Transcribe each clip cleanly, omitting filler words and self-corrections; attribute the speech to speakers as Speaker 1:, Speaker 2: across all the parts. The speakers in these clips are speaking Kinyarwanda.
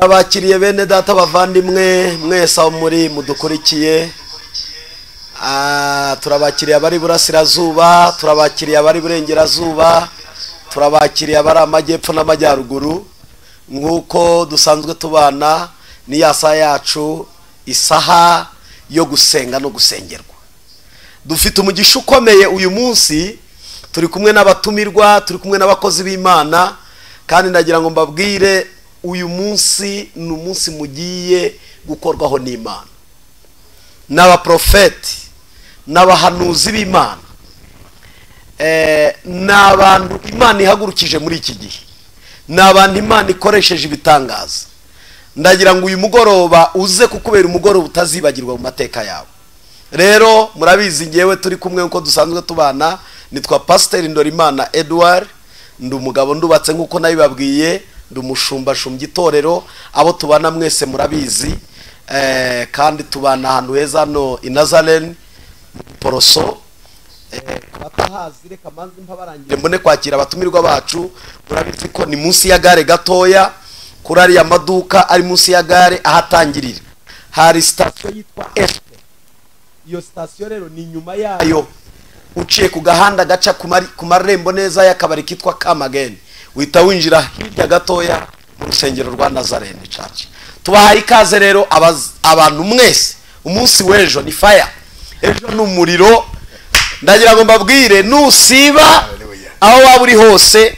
Speaker 1: turabakiriye bene data bavandimwe mwese aho muri mudukurikiye. Turabakiriye abari burasirazuba, turabakiriye abari burengerazuba, turabakiriye abari amajyepfo n'amajyaruguru. Nk'uko dusanzwe tubana ni ya saha yacu, isaha yo gusenga no gusengerwa. Dufite umugisha ukomeye uyu munsi, turi kumwe n'abatumirwa, turi kumwe n'abakozi b'Imana, kandi ndagira ngo mbabwire uyu munsi ni umunsi mugiye gukorwaho n'Imana, n'abaprofeti n'abahanuzi b'Imana, n'abantu Imana ihagurukije muri iki gihe, n'abantu Imana ikoresheje ibitangaza. Ndagira ngo uyu mugoroba uze kukubera umugoroba utazibagirwa mu mateka yawe. Rero murabizi ngewe turi kumwe uko dusanzwe tubana, nitwa Pastor Ndorimana Edouard, ndi umugabo ndubatse nk'uko nabibabwiye, ndi umushumba itorero. Abo tubana mwese murabizi, kandi tubana ahantu heza no i Nazareth Poroso. Batahazi reka manzi mpabarangire mbone kwakira abatumirwa bacu. Murabizi ko ni munsi ya gare gatoya, kuri ari amaduka ari munsi ya gare ahatangirira hari station yitwa SP. Iyo station rero ni nyuma yayo, uciye ku gahanda gaca ku marembo neza y'akabari kitwa Kamageni, uhita winjira hirya gatoya mu rusengero rwa Nazareth Church. Tubahaye ikaze rero abantu mwese. Umunsi w'ejo ni fire, ejo ni umuriro. Ndagira ngo mbabwire nusiba aho waba uri hose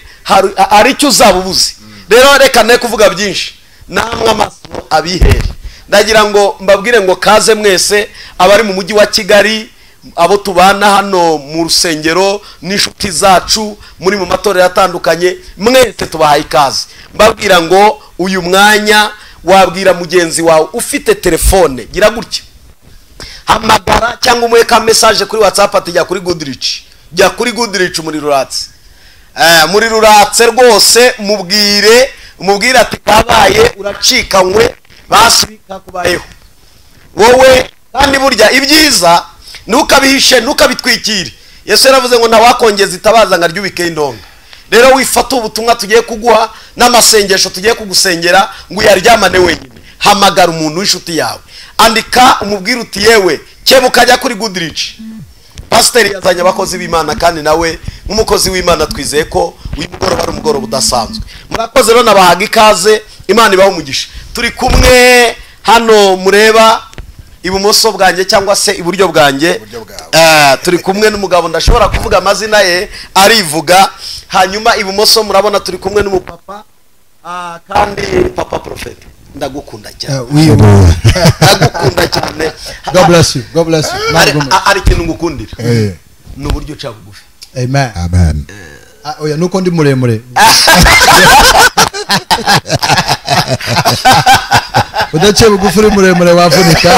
Speaker 1: hari icyo uzabubuze. Rero reka ne kuvuga byinshi, namwe amaso abihere. Ndagira ngo mbabwire ngo kaze mwese abari mu mujyi wa Kigali, abo tubana hano mu rusengero n'inshuti zacu muri mu matorero atandukanye, mwese tubahaye ikaze. Mbabwira ngo uyu mwanya wabwira mugenzi wawe ufite telefone, gira gutya, hamagara cyangwa umweka message kuri WhatsApp ati jya kuri Goodrich, jya kuri Goodrich muri ruratse. Muri ruratse rwose mubwire ati kabaye uracikanywe basubika kubayeho wowe. Kandi burya ibyiza nukabihishe nukabitwikire. Yesu yaravuze ngo ntawakongeza itabaza ngo aryubike indonga. Rero wifata ubutumwa tugiye kuguha n'amasengesho tugiye kugusengera ngo uyaryamane wenyine. Hamagara umuntu w'inshuti yawe, andika umubwire uti yewe kebuka kajya kuri Goodrich. Pastor yazanye abakozi b'Imana, kandi nawe nk'umukozi w'Imana twizeye ko uyu mugoroba ari umugoroba udasanzwe. Murakoze rero nabahaga ikaze, Imana ibahe umugisha. Turi kumwe hano mureba ibumoso bwanjye cyangwa se iburyo bwanjye, turi kumwe n'umugabo ndashobora kuvuga amazina ye arivuga. Hanyuma ibumoso murabona turi kumwe n'umupapa, kandi papa prophet. Ndagukunda cyane. Ndagukunda cyane.
Speaker 2: God bless you. God bless you.
Speaker 1: Ari kintu ngukundira. N'uburyo uca bugufi.
Speaker 2: Amen. Amen. Oya nuko ndi muremure. Udace bugufi uri muremure wavunika.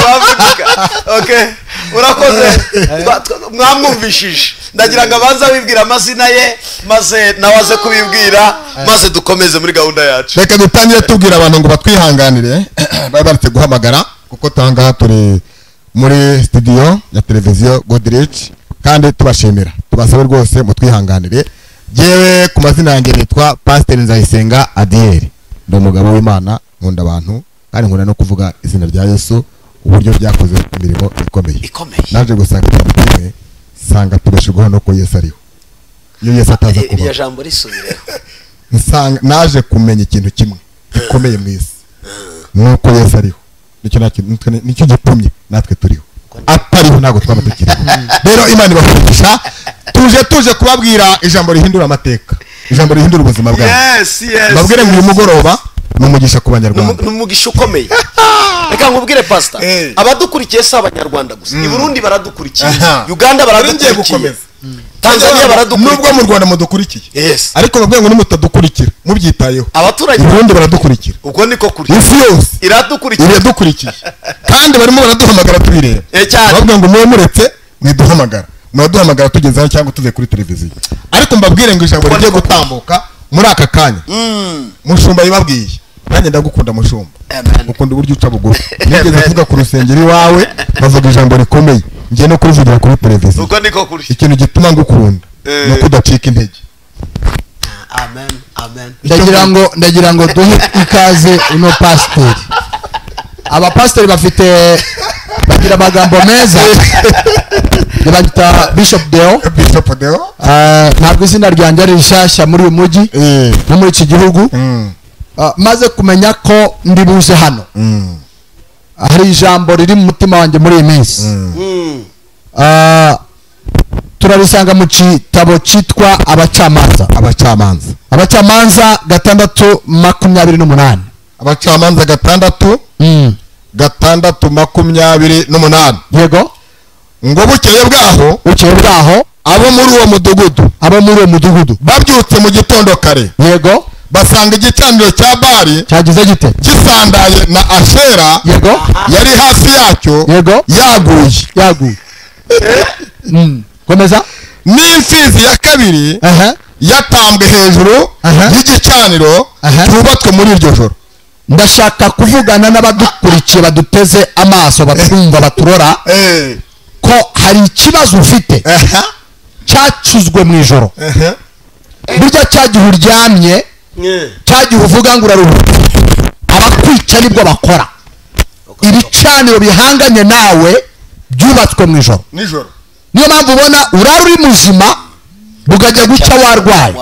Speaker 1: Okay. Urakoze. Mwamwumvishije. Ndagira ngo abanza bibwira amazina ye maze nawaze kubibwira maze dukomeze muri gahunda yacu.
Speaker 3: Reka dutangire tubwira abantu ngo batwihanganire babaretse guhamagara kuko tanga turi muri studio ya televiziyo Goodrich, kandi tubashimira tubasabe rwose mutwihanganire. Jewe ku mazina yanjye nitwa Pastor Nzayisenga Adiel, ndo mugabo w'Imana, nkunda abantu kandi nkunda no kuvuga izina rya Yesu uburyo byakoze imirimo ikomeye. Naje gusanga kimwe sanga tubashiguha no ko Yesu ariho. Iyo Yesu ataza kuba
Speaker 1: iryo jambo risubireho.
Speaker 3: Nsanga naje kumenya ikintu kimwe gikomeye mu isi, nuko Yesu ariho. Nicyo gitumye natwe turiho, atariho ntago twaba tukiriho. Rero Imana ibafurisha, tuje kubabwira ijambo rihindura amateka, ijambo rihindura ubuzima bwawe.
Speaker 1: Yes.
Speaker 3: Babwire ngo uyu mugoroba numugisha ku Banyarwanda,
Speaker 1: numugisha ukomeye. Reka nkubwire Pastor, abadukurikiye si Abanyarwanda gusa, i Burundi baradukurikiye, Uganda baradukurikiye, Tanzania baradukurikiye,
Speaker 3: nubwo mu Rwanda mudukurikiye.
Speaker 1: Yes.
Speaker 3: Ariko babwire ngo nimutadukurikira mubyitayeho,
Speaker 1: abaturage
Speaker 3: i Burundi baradukurikira,
Speaker 1: ubwo niko kuri
Speaker 3: isi yose iradukurikiye, kandi barimo baraduhamagara tubireba. Babwire ngo muwe muretse mwiduhamagara, mwaduhamagara tugeze cyangwa tuze kuri televiziyo. Ariko mbabwire ngo ijambo rigiye gutambuka muri aka kanya, mushumba yibabwiye, nanjye ndagukunda mushumba. Ukunda uburyo uca bugufi. Nigeze kuvuga ku rusengero iwawe bavuga ijambo rikomeye, ngiye no kuvugira kuri televiziyo.
Speaker 1: Uko niko kuri
Speaker 3: ikintu gituma ngukunda no kudacika intege.
Speaker 1: Amen.
Speaker 2: ndagira ngo duhe ikaze uno pasiteri. Abapasiteri bagira amagambo meza. Bagita Bishop Deo. Ntabwo izina ryanjye ari rishyashya muri uyu mujyi no muri iki gihugu. Maze kumenya ko ndi buze hano. Hari ijambo riri mu mutima wanjye muri iyi minsi. Turarisanga mu gitabo cyitwa Abacamanza 6:28.
Speaker 3: Abacamanza 6:28.
Speaker 2: Yego.
Speaker 3: Ngo bukeye bwaho abo muri uwo mudugudu babyutse mu gitondo kare.
Speaker 2: Yego.
Speaker 3: Basanga igicaniro cya Bali
Speaker 2: cyagize gite
Speaker 3: gisandaye na Ashera.
Speaker 2: Yego.
Speaker 3: Yari hafi yacyo.
Speaker 2: Yego. Yaguye. Komeza.
Speaker 3: N'imfizi ya kabiri yatambwe hejuru y'igicaniro cyubatswe muri iryo joro.
Speaker 2: Ndashaka kuvugana n'abadukurikiye baduteze amaso batwumva baturora ko hari ikibazo ufite cyacuzwe mu ijoro. Burya cyagihe uryamye cyagihe uvuga ngo uraruhuka abakwica nibwo bakora. Ibicaniro bihanganye nawe byubatswe mu ijoro. Niyo mpamvu ubona urara uri muzima bugajya gucya warwaye.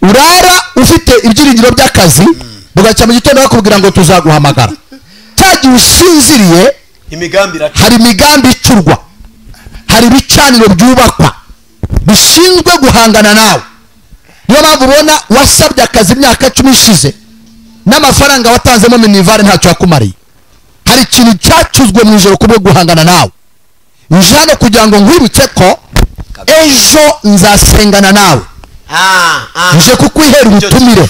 Speaker 2: Urara ufite ibyiringiro by'akazi bugacya mu gitondo bakubwira ngo tuzaguhamagara. Cyagihe usinziriye hari imigambi icurwa, hari ibicaniro byubakwa bishinzwe guhangana nawe. Niyo mpamvu ubona wasabye akazi imyaka 10 ishize n'amafaranga watanzemo minivare ntacyo yakumariye. Hari ikintu cyacuzwe mu ijoro kubwo guhangana nawe. Njano kugira ngo nkwibutse ko ejo nzasengana nawe. Nje kukwihera ubutumire.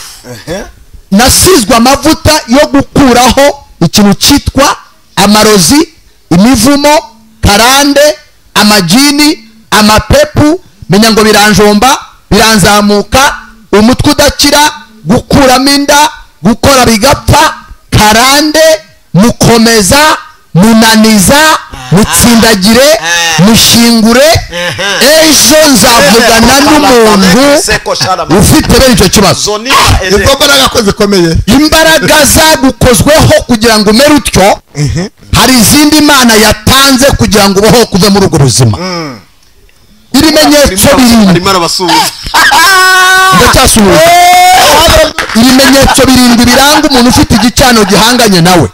Speaker 2: Nasizwe amavuta yo gukuraho ikintu cyitwa amarozi, imivumo, karande, amajini, amapepu, menya ngo biranjomba, biranzamuka, umutwe udakira, gukuramo inda, gukora bigapfa, karande, mukomeza, munaniza, mutsindagire, mushingure. Ejo nzavugana n'umuntu ufite bene icyo kibazo. Imbaraga zagukozweho kugira ngo umere utyo, hari izindi Imana yatanze kugira ngo ubeho kuve muri ubwo buzima. Ibimenyetso birindwi biranga umuntu ufite igicaniro gihanganye nawe.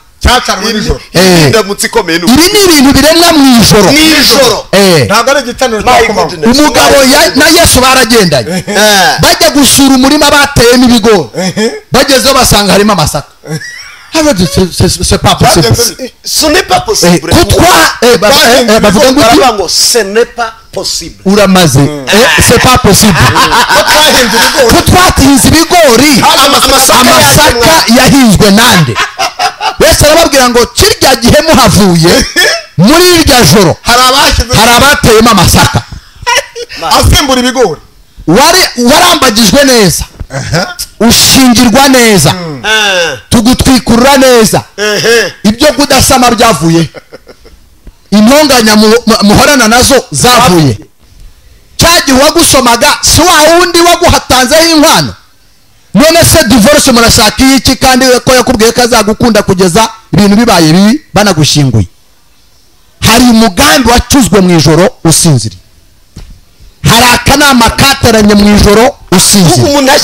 Speaker 2: Ibi ni ibintu biremwa mu ijoro. Umugabo na Yesu baragendanye bajya gusura umurima bateyemo ibigori. Bagezeho basanga harimo amasaka. C'est pas possible.
Speaker 1: Ce n'est pas possible. Ce n'est pas possible.
Speaker 2: Uramaze. C'est pas possible. Twatinze ibigori amasaka yahinzwe nande. Yesu arababwira ngo kirya gihe muhavuye muri irya joro hari abateyemo amasaka
Speaker 3: asimbura ibigori.
Speaker 2: Warambagijwe neza, ushingirwa neza, tugutwikurura neza. Ibyo kudasama byavuye, intonganya muhorana nazo zavuye. Cyagihe wagusomaga si wa wundi waguhatanzeho inkwano. None se divorce murashaka iki kandi ko yakubwiye ko azagukunda kugeza ibintu bibaye bibi banagushinguye? Hari umugambi wacuzwe mu ijoro usinziriye. Hari akanama kateranye mu ijoro usinziriye.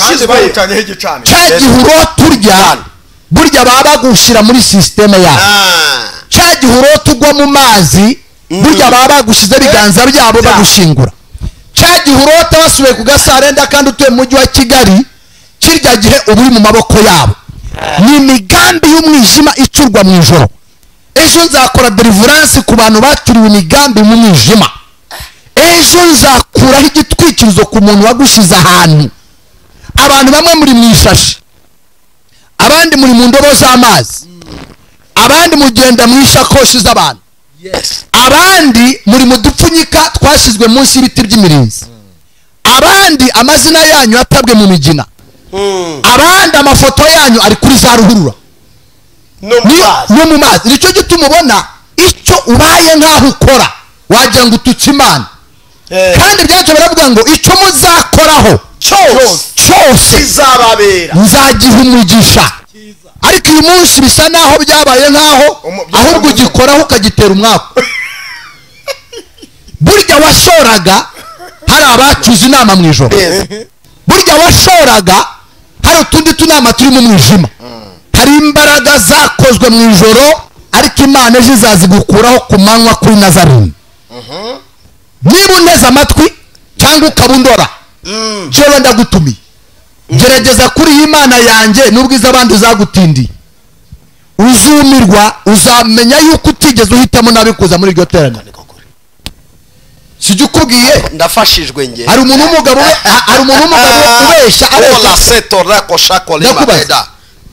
Speaker 2: Cyagihe urota urya burya baba bagushira muri systeme yawe. Cyagihe urota ugwa mu mazi burya baba bagushize biganza byabo bagushingura. Cyagihe urota wasubiye ku Gasarenda kandi utuye mu mujyi wa Kigali, kirya gihe uburi mu maboko yabo. Ni imigambi y'umwijima icurwa mu ijoro. Ejo nzakora deliverance ku bantu bacuriwe imigambi mu mwijima. Ejo nzakuraho igitwikirizo ku muntu wagushize ahantu. Abantu bamwe muri mu ishashi, abandi muri mu ndobo z'amazi, abandi mugenda mu ishakoshi z'abantu, abandi muri mu dupfunyika twashizwe munsi y'ibiti by'imirinzi, abandi amazina yanyu yatabwe mu migina, abandi amafoto yanyu ari kuri za ruhurura no mu mazi. Nicyo gituma ubona icyo ubaye nk'aho ukora wagira ngo ututse Imana. Kandi byaje baravuga ngo icyo muzakoraho cyose
Speaker 1: izababera
Speaker 2: nzagiha umugisha. Ariko uyu munsi bisa naho byabaye nkaho ahubwo ugikoraho ukagitera umwaka. Burya washoraga hari abacuze inama mu ijoro, burya washoraga hari utundi tunama turi mu mwijima. Hari imbaraga zakozwe mu ijoro, ariko Imana ejo izazigukuraho ku manywa kuri Nazarene. Niba unteze amatwi cyangwa ukabundora, jewe ndagutumiye, gerageza kuri iyi Imana yanjye nubwo iz'abandi uzagutindiye. Uzumirwa, uzamenya yuko utigeze uhitamo nabi kuza muri iryo teraniro. Sijya ukubwiye
Speaker 1: ndafashijwe nge.
Speaker 2: hari umuntu w'umugabo ubeshya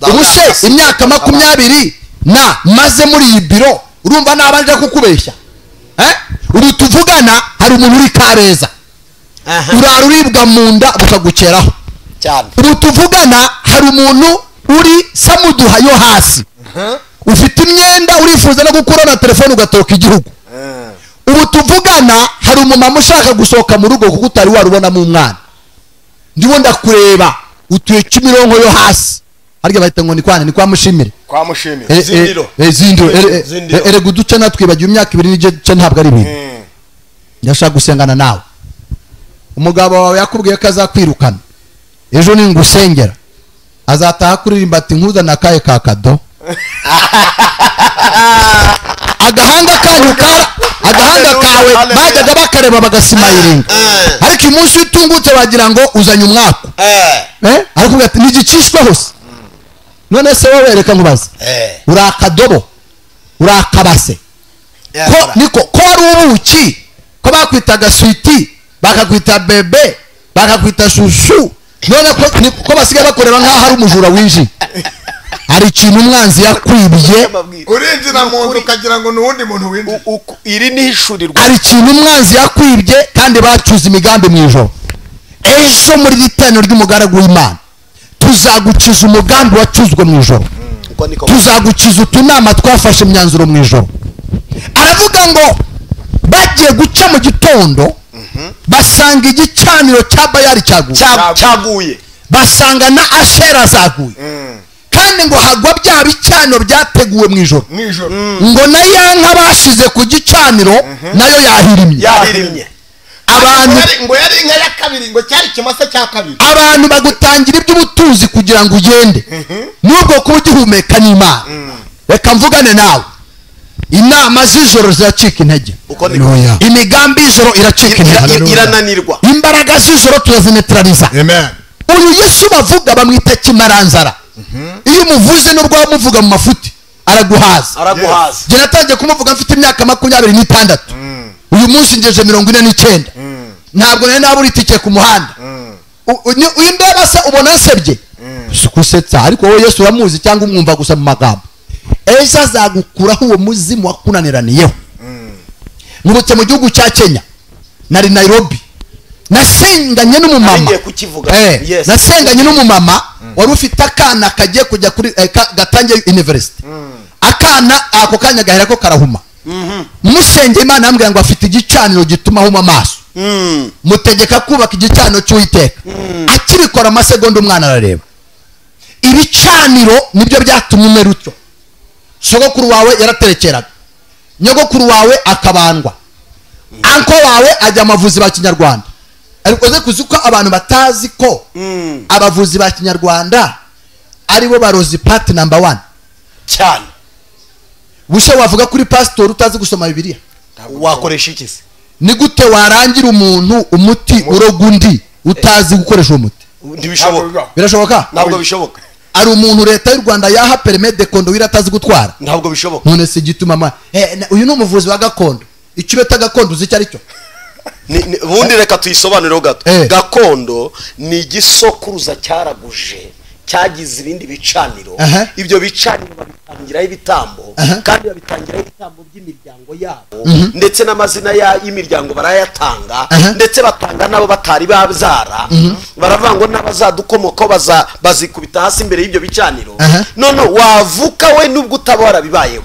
Speaker 2: ubuse imyaka 20 na maze muri iyi biro, urumva nabanje kukubeshya. Ubu tuvugana hari umuntu uri Kabeza, urara uribwa mu nda bukagukeraho
Speaker 1: cyane.
Speaker 2: Ubu tuvugana hari umuntu uri Samuduha yo hasi, ufite imyenda urifuza no gukura na telefone ugatoka igihugu. Ubu tuvugana hari umumama ushaka gusohoka mu rugo kuko utari warubonamo umwana. Ndibo ndakureba utuye Kimironko yo hasi, harya bahita ngo ni kwa Mushimire, Zindiro erega uduce natwibagiye imyaka 2 n'igice ntabwo ari ibintu. Ndashaka gusengana nawe. Umugabo wawe yakubwiye ko azakwirukana ejo ningusengera azataha kuririmba ati nkuza nakaye ka kado. Agahanga kawe bajyaga bakareba bagasimayiringa, ariko umunsi utungutse wagira ngo uzanye umwaka. Ariko ati nigicishwe hose. None se wowe reka nkubaza, urakadobo urakabase ko ari ubuki, ko bakwitaga switi bakakwita bebe bakakwita shushu, none ko basigaye bakoreba nkaho hari umujura winjiye. Hari ikintu umwanzi yakwibye,
Speaker 3: urinjira mu nzu ukagira ngo n'uwundi muntu winjiye.
Speaker 1: Iri ni hishurirwa.
Speaker 2: Hari ikintu umwanzi yakwibye kandi bacuze imigambi mu ijoro. Ejo muri ritano ry'umugaragu w'Imana tuzagukiza umugambi wacuzwe mu ijoro, tuzagukiza utunama twafashe imyanzuro mu ijoro. Aravuga ngo bagiye guca mu gitondo basanga igicaniro cya Bayali cyaguye, basanga na Ashera zaguye, kandi ngo hagwa bya bicaniro byateguwe mu ijoro. Ngo na ya nka bashize ku gicaniro nayo yahirimye. Abantu
Speaker 3: ngo yari inka ya kabiri, ngo cyari kimasa cya kabiri.
Speaker 2: Abantu bagutangira iby'ubutunzi kugira ngo ugende, nubwo kuba ugihumeka n'Imana. Reka mvugane nawe, inama z'ijoro ziracika intege, imigambi y'ijoro iracika intege,
Speaker 1: irananirwa.
Speaker 2: Imbaraga z'ijoro turazinetraliza. Uyu Yesu bavuga bamwita kimaranzara. Iyo umuvuze n'ubwo wamuvuga mu mafuti araguhaza. Jye natangiye kumuvuga mfite imyaka 26, uyu munsi ngeje 49. Ntabwo nari nabura itike ku muhanda. Uyu ndeba se ubona nsebye kusetsa, ariko wowe Yesu uramuzi cyangwa umwumva gusa mu magambo. Ejo azagukuraho uwo muzimu wakunaniraniyeho. Ngurutse mu gihugu cya Kenya, nari Nairobi, nasenganye n'umumama. Nasenganye n'umumama wari ufite akana kagiye kujya kuri Gatange University. Akana ako kanya gahera ko karahuma. Musenge Imana ambwira ngo afite igicaniro gituma huma amaso. Mutegeka kubaka igicaniro cy'Uwiteka. Akibikora amasegonda umwana arareba. Ibicaniro nibyo byatumye umerutyo. Sogokuru wawe yaraterekeraga, nyogokuru wawe akabandwa, anko wawe ajya amavuzi ba Kinyarwanda. Ariko ze kuzuko abantu batazi ko abavuzi ba Kinyarwanda aribo barozi part number 1
Speaker 1: cyane.
Speaker 2: Bushe wavuga kuri pastor utazi gusoma Bibiliya,
Speaker 1: wakoresha iki se?
Speaker 2: Ni gute warangira umuntu umuti urogundi utazi gukoresha umuti?
Speaker 1: Ntibishoboka.
Speaker 2: Birashoboka?
Speaker 1: Ntabwo bishoboka.
Speaker 2: Ari umuntu leta y'u Rwanda yaha permis de conduire atazi gutwara?
Speaker 1: Ntabwo bishoboka.
Speaker 2: None se gituma uyu no muvuzi wa gakondo, icyo gakondo uzi cyari cyo?
Speaker 1: Ubundi reka tuyisobanurire gato. Gakondo ni igisokuruza cyaraguje cyagize ibindi bicaniro ibyo bicaniro babitangiraho ibitambo kandi babitangiraho ibitambo by'imiryango yabo ndetse n'amazina y'imiryango barayatanga ndetse batanga nabo batari babyara baravuga ngo n'abazadukomokaho bazikubita hasi imbere y'ibyo bicaniro none wavuka we nubwo utaba warabibayeho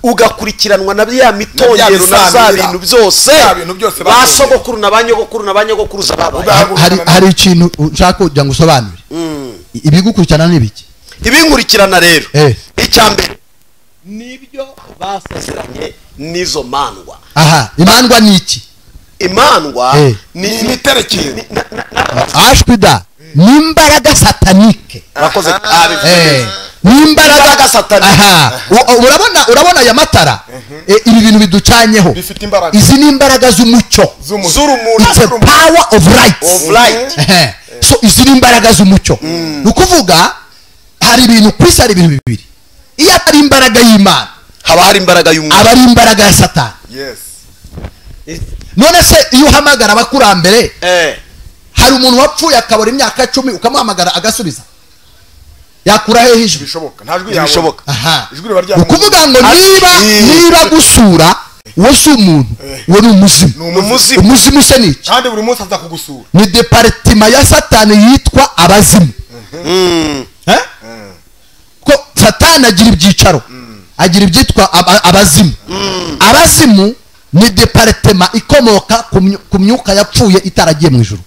Speaker 1: ugakurikiranwa na bya mitongero na za bintu byose basogokuru na banyogokuru na banyogokuruza babaye.
Speaker 2: Hari ikintu nshaka kugira ngo usobanure ibigukurikirana n'ibiki
Speaker 1: ibinkurikirana rero icya mbere nibyo basezeranye n'izo mandwa.
Speaker 2: Imandwa ni iki?
Speaker 1: Imandwa ni imiterekere
Speaker 2: ashwida n'imbaraga satanike.
Speaker 1: Urakoze
Speaker 2: n'imbaraga satanike. Urabona aya matara ibi bintu biducanyeho izi ni imbaraga z'umucyo
Speaker 1: z'urumuri.
Speaker 2: It's a power of light. So izi ni imbaraga z'umucyo. Nukuvuga hari ibintu kwisi hari ibintu bibiri. Iyo atari imbaraga y'Imana
Speaker 1: haba hari imbaraga y'umwuka,
Speaker 2: aba ari imbaraga ya Satani. None se iyo uhamagara abakurambere hari umuntu wapfuye akabura imyaka 10 ukamuhamagara agasubiza yakura hehe ijwi?
Speaker 1: Bishoboka nta jwi yabishoboka.
Speaker 2: Ukuvuga ngo niba gusura uwo si umuntu uwo ni umuzimu se niki?
Speaker 3: kandi buri munsi aza kugusura.
Speaker 2: Ni departement ya Satani yitwa abazimu. Ko Satani agira ibyicaro agira ibyitwa abazimu. Abazimu ni departement ikomoka ku myuka yapfuye itaragiye mu ijuru.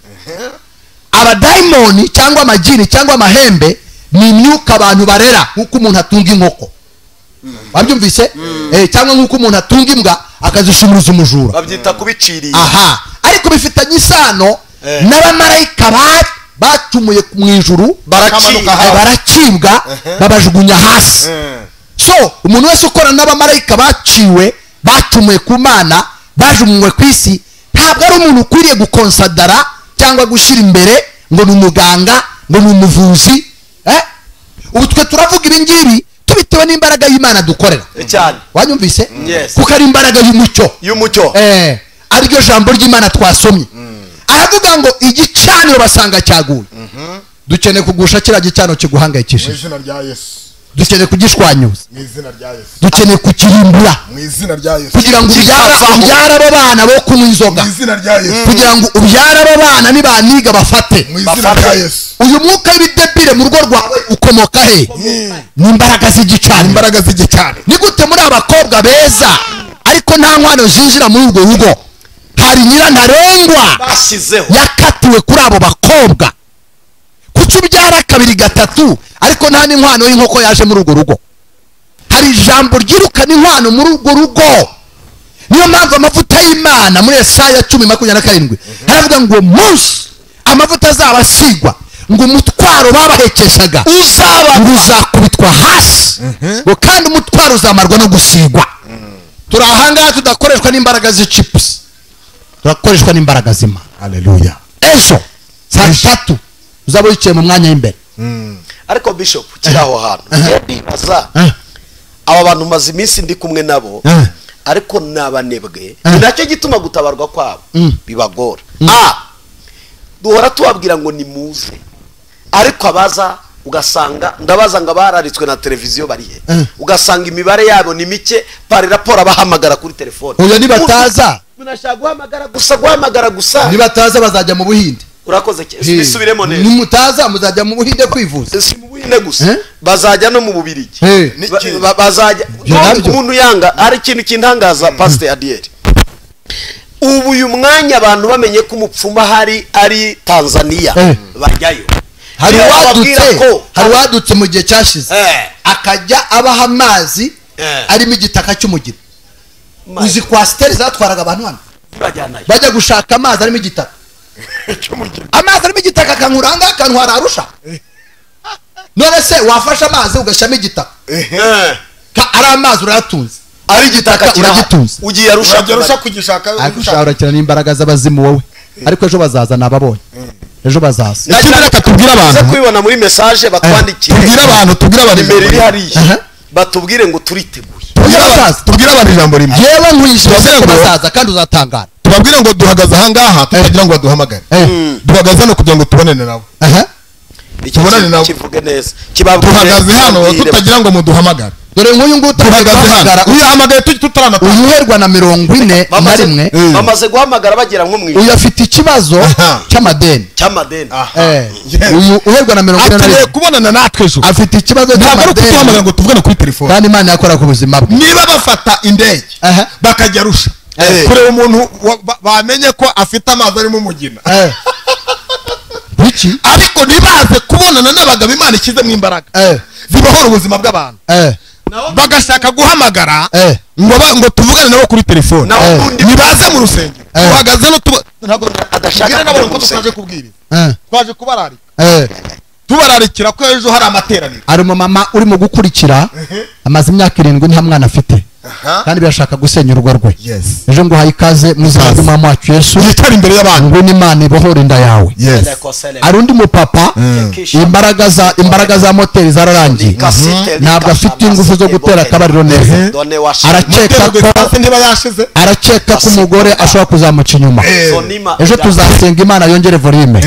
Speaker 2: Abadaimoni cyangwa amajini cyangwa amahembe ni imyuka abantu barera nkuko umuntu atunga inkoko. Wabyumvise? Cyangwa nkuko umuntu atunga imbwa akazishumuruza umujura.
Speaker 1: Babyita kubiciriye.
Speaker 2: Ariko bifitanye isano n'abamarayika bacumuye mu ijuru baracibwa babajugunya hasi. So umuntu wese ukora n'abamarayika baciwe bacumuye ku Mana bajumuwe ku isi ntabwo ari umuntu ukwiriye gukonsadara cyangwa gushira imbere ngo ni umuganga ngo ni umuvuzi. Ubu twe turavuga ibi ngibi tubitewe n'imbaraga y'Imana dukorera
Speaker 1: cyane.
Speaker 2: Wanyumvise? Kuko ari imbaraga y'umucyo ariryo jambo ry'Imana twasomye. Aravuga ngo igicaniro basanga cyaguye. Dukeneye kugusha kira gicano kiguhangayikishije mu
Speaker 3: izina rya Yesu.
Speaker 2: Dukeneye kugishwanyuza
Speaker 3: mu izina rya Yesu.
Speaker 2: Dukeneye kukirimbura
Speaker 3: mu izina rya Yesu.
Speaker 2: kugira ngo ubyara abo bana bo kunywa inzoga
Speaker 3: mu izina rya Yesu.
Speaker 2: kugira ngo ubyara abo bana nibaniga bafate
Speaker 3: mu izina rya Yesu.
Speaker 2: Uyu mwuka w'ibidebire mu rugo rwawe ukomoka he? Ni imbaraga z'igicano. Ni gute muri abakobwa beza ariko nta nkwano zinjira muri urwo rugo? Hari nyirantarengwa yakatiwe kuri abo bakobwa. Kuki ubyara kabiri gatatu ariko nta n'inkwano y'inkoko yaje muri urwo rugo? Hari ijambo ryirukana inkwano muri urwo rugo. Niyo mpamvu amavuta y'Imana muri Yesaya 10:27 haravuga ngo munsi amavuta azabasigwa ngo umutwaro babahekeshaga uzakubitwa hasi ngo kandi umutwaro uzamarwa no gusigwa. Turahanga tudakoreshwa n'imbaraga z'chips, turakoreshwa n'imbaraga z'Imana. Haleluya. Ejo saa 3 uzaba yicaye mu mwanya w'imbere.
Speaker 1: Ariko Bishop kiraho hantu ndibaza aba bantu maze iminsi ndi kumwe nabo ariko nabanebwe nacyo gituma gutabarwa kwabo bibagora. Duhora tubabwira ngo ni muze ariko abaza ugasanga ndabaza ngo bararitswe na televiziyo barihe ugasanga imibare yabo ni mike pari raporo abahamagara kuri telefone.
Speaker 2: Oya nibataza
Speaker 1: munashaka guhamagara gusa
Speaker 2: nibataza bazajya mu Buhinde.
Speaker 1: Urakoze bisubiremo neza.
Speaker 2: Nimutaza muzajya mu Buhinde kwivuza.
Speaker 1: Si mu Buhinde gusa bazajya no mu Bubirigi bazajya umuntu yanga ari ikintu kintangaza. Pastor Adiel ubu uyu mwanya abantu bamenye ko umupfuma hari ari Tanzania bajyayo.
Speaker 2: Hari wadutse mu gihe cyashize akajya abaha amazi arimo igitaka cy'umugina. Uzi kwasiteri zatwaraga abantu hano bajya gushaka amazi arimo igitaka amazi arimo igitaka akankuranga akantwara Arusha. None se wafasha amazi ugashyamo igitaka ari amazi urayatunze
Speaker 1: ari igitaka
Speaker 2: uragitunze
Speaker 1: ugiye Arusha
Speaker 3: kugishaka
Speaker 2: urakira n'imbaraga z'abazimu wowe. Ariko ejo bazaza nababonye ejo bazaza.
Speaker 3: Reka tubwire abantu
Speaker 1: kwibona muri message batwandikire.
Speaker 3: Tubwire abantu
Speaker 1: nimero iri hariya batubwire ngo turiteguye.
Speaker 3: Tubwire abantu ijambo rimwe.
Speaker 2: Yewe nkwishyuye ko bazaza kandi uzatangara.
Speaker 3: Tubabwire ngo duhagaze aha ngaha tukagira ngo baduhamagare. Duhagaze no kugira ngo tubonane nabo. tubonane nabo
Speaker 1: kivuge neza
Speaker 3: tuhagaze hano tutagira ngo muduhamagare
Speaker 2: dore nk'uyu nguyu
Speaker 3: tuhagaze uyu hamagaye tutaranata
Speaker 2: uherwa na 41
Speaker 1: bamaze guhamagara bagera nko mu
Speaker 2: uyu afite ikibazo cy'amadeni uyu uherwa na 41
Speaker 3: atuye kubonana natwe ejo
Speaker 2: afite ikibazo
Speaker 3: ntabwo ari kutuhamagara ngo tuvugane kuri telefone
Speaker 2: kandi Imana yakora ku buzima bwe
Speaker 3: niba bafata indege bakajya rusha kureba umuntu bamenye ko afite amazi arimo umugina
Speaker 2: biki
Speaker 3: ariko ntibaze kubonana n'abagabo Imana ishyizemo imbaraga zibahora ubuzima bw'abantu bagashaka guhamagara ngo tuvugane nabo kuri telefone nibaze mu rusengero tuhagaze no ntabwo adashaka nabo ngo tutaje kubwiriza twaje kubararika tubararikira ko ejo hari amateraniro
Speaker 2: ari umumama urimo gukurikira amaze imyaka 7 nta mwana afite kandi birashaka gusenya urugo rwe ejo ngo haye ikaze muzaze mama wacu Yesu
Speaker 3: yitara imbere y'abantu
Speaker 2: ngo n'Imana ibohora inda yawe ari undi mupapa imbaraga za moteri zararangiye ntabwo afite ingufu zo gutera akabariro neza arakeka ko umugore ashobora kuzamuca inyuma ejo tuzasenga Imana yongere volume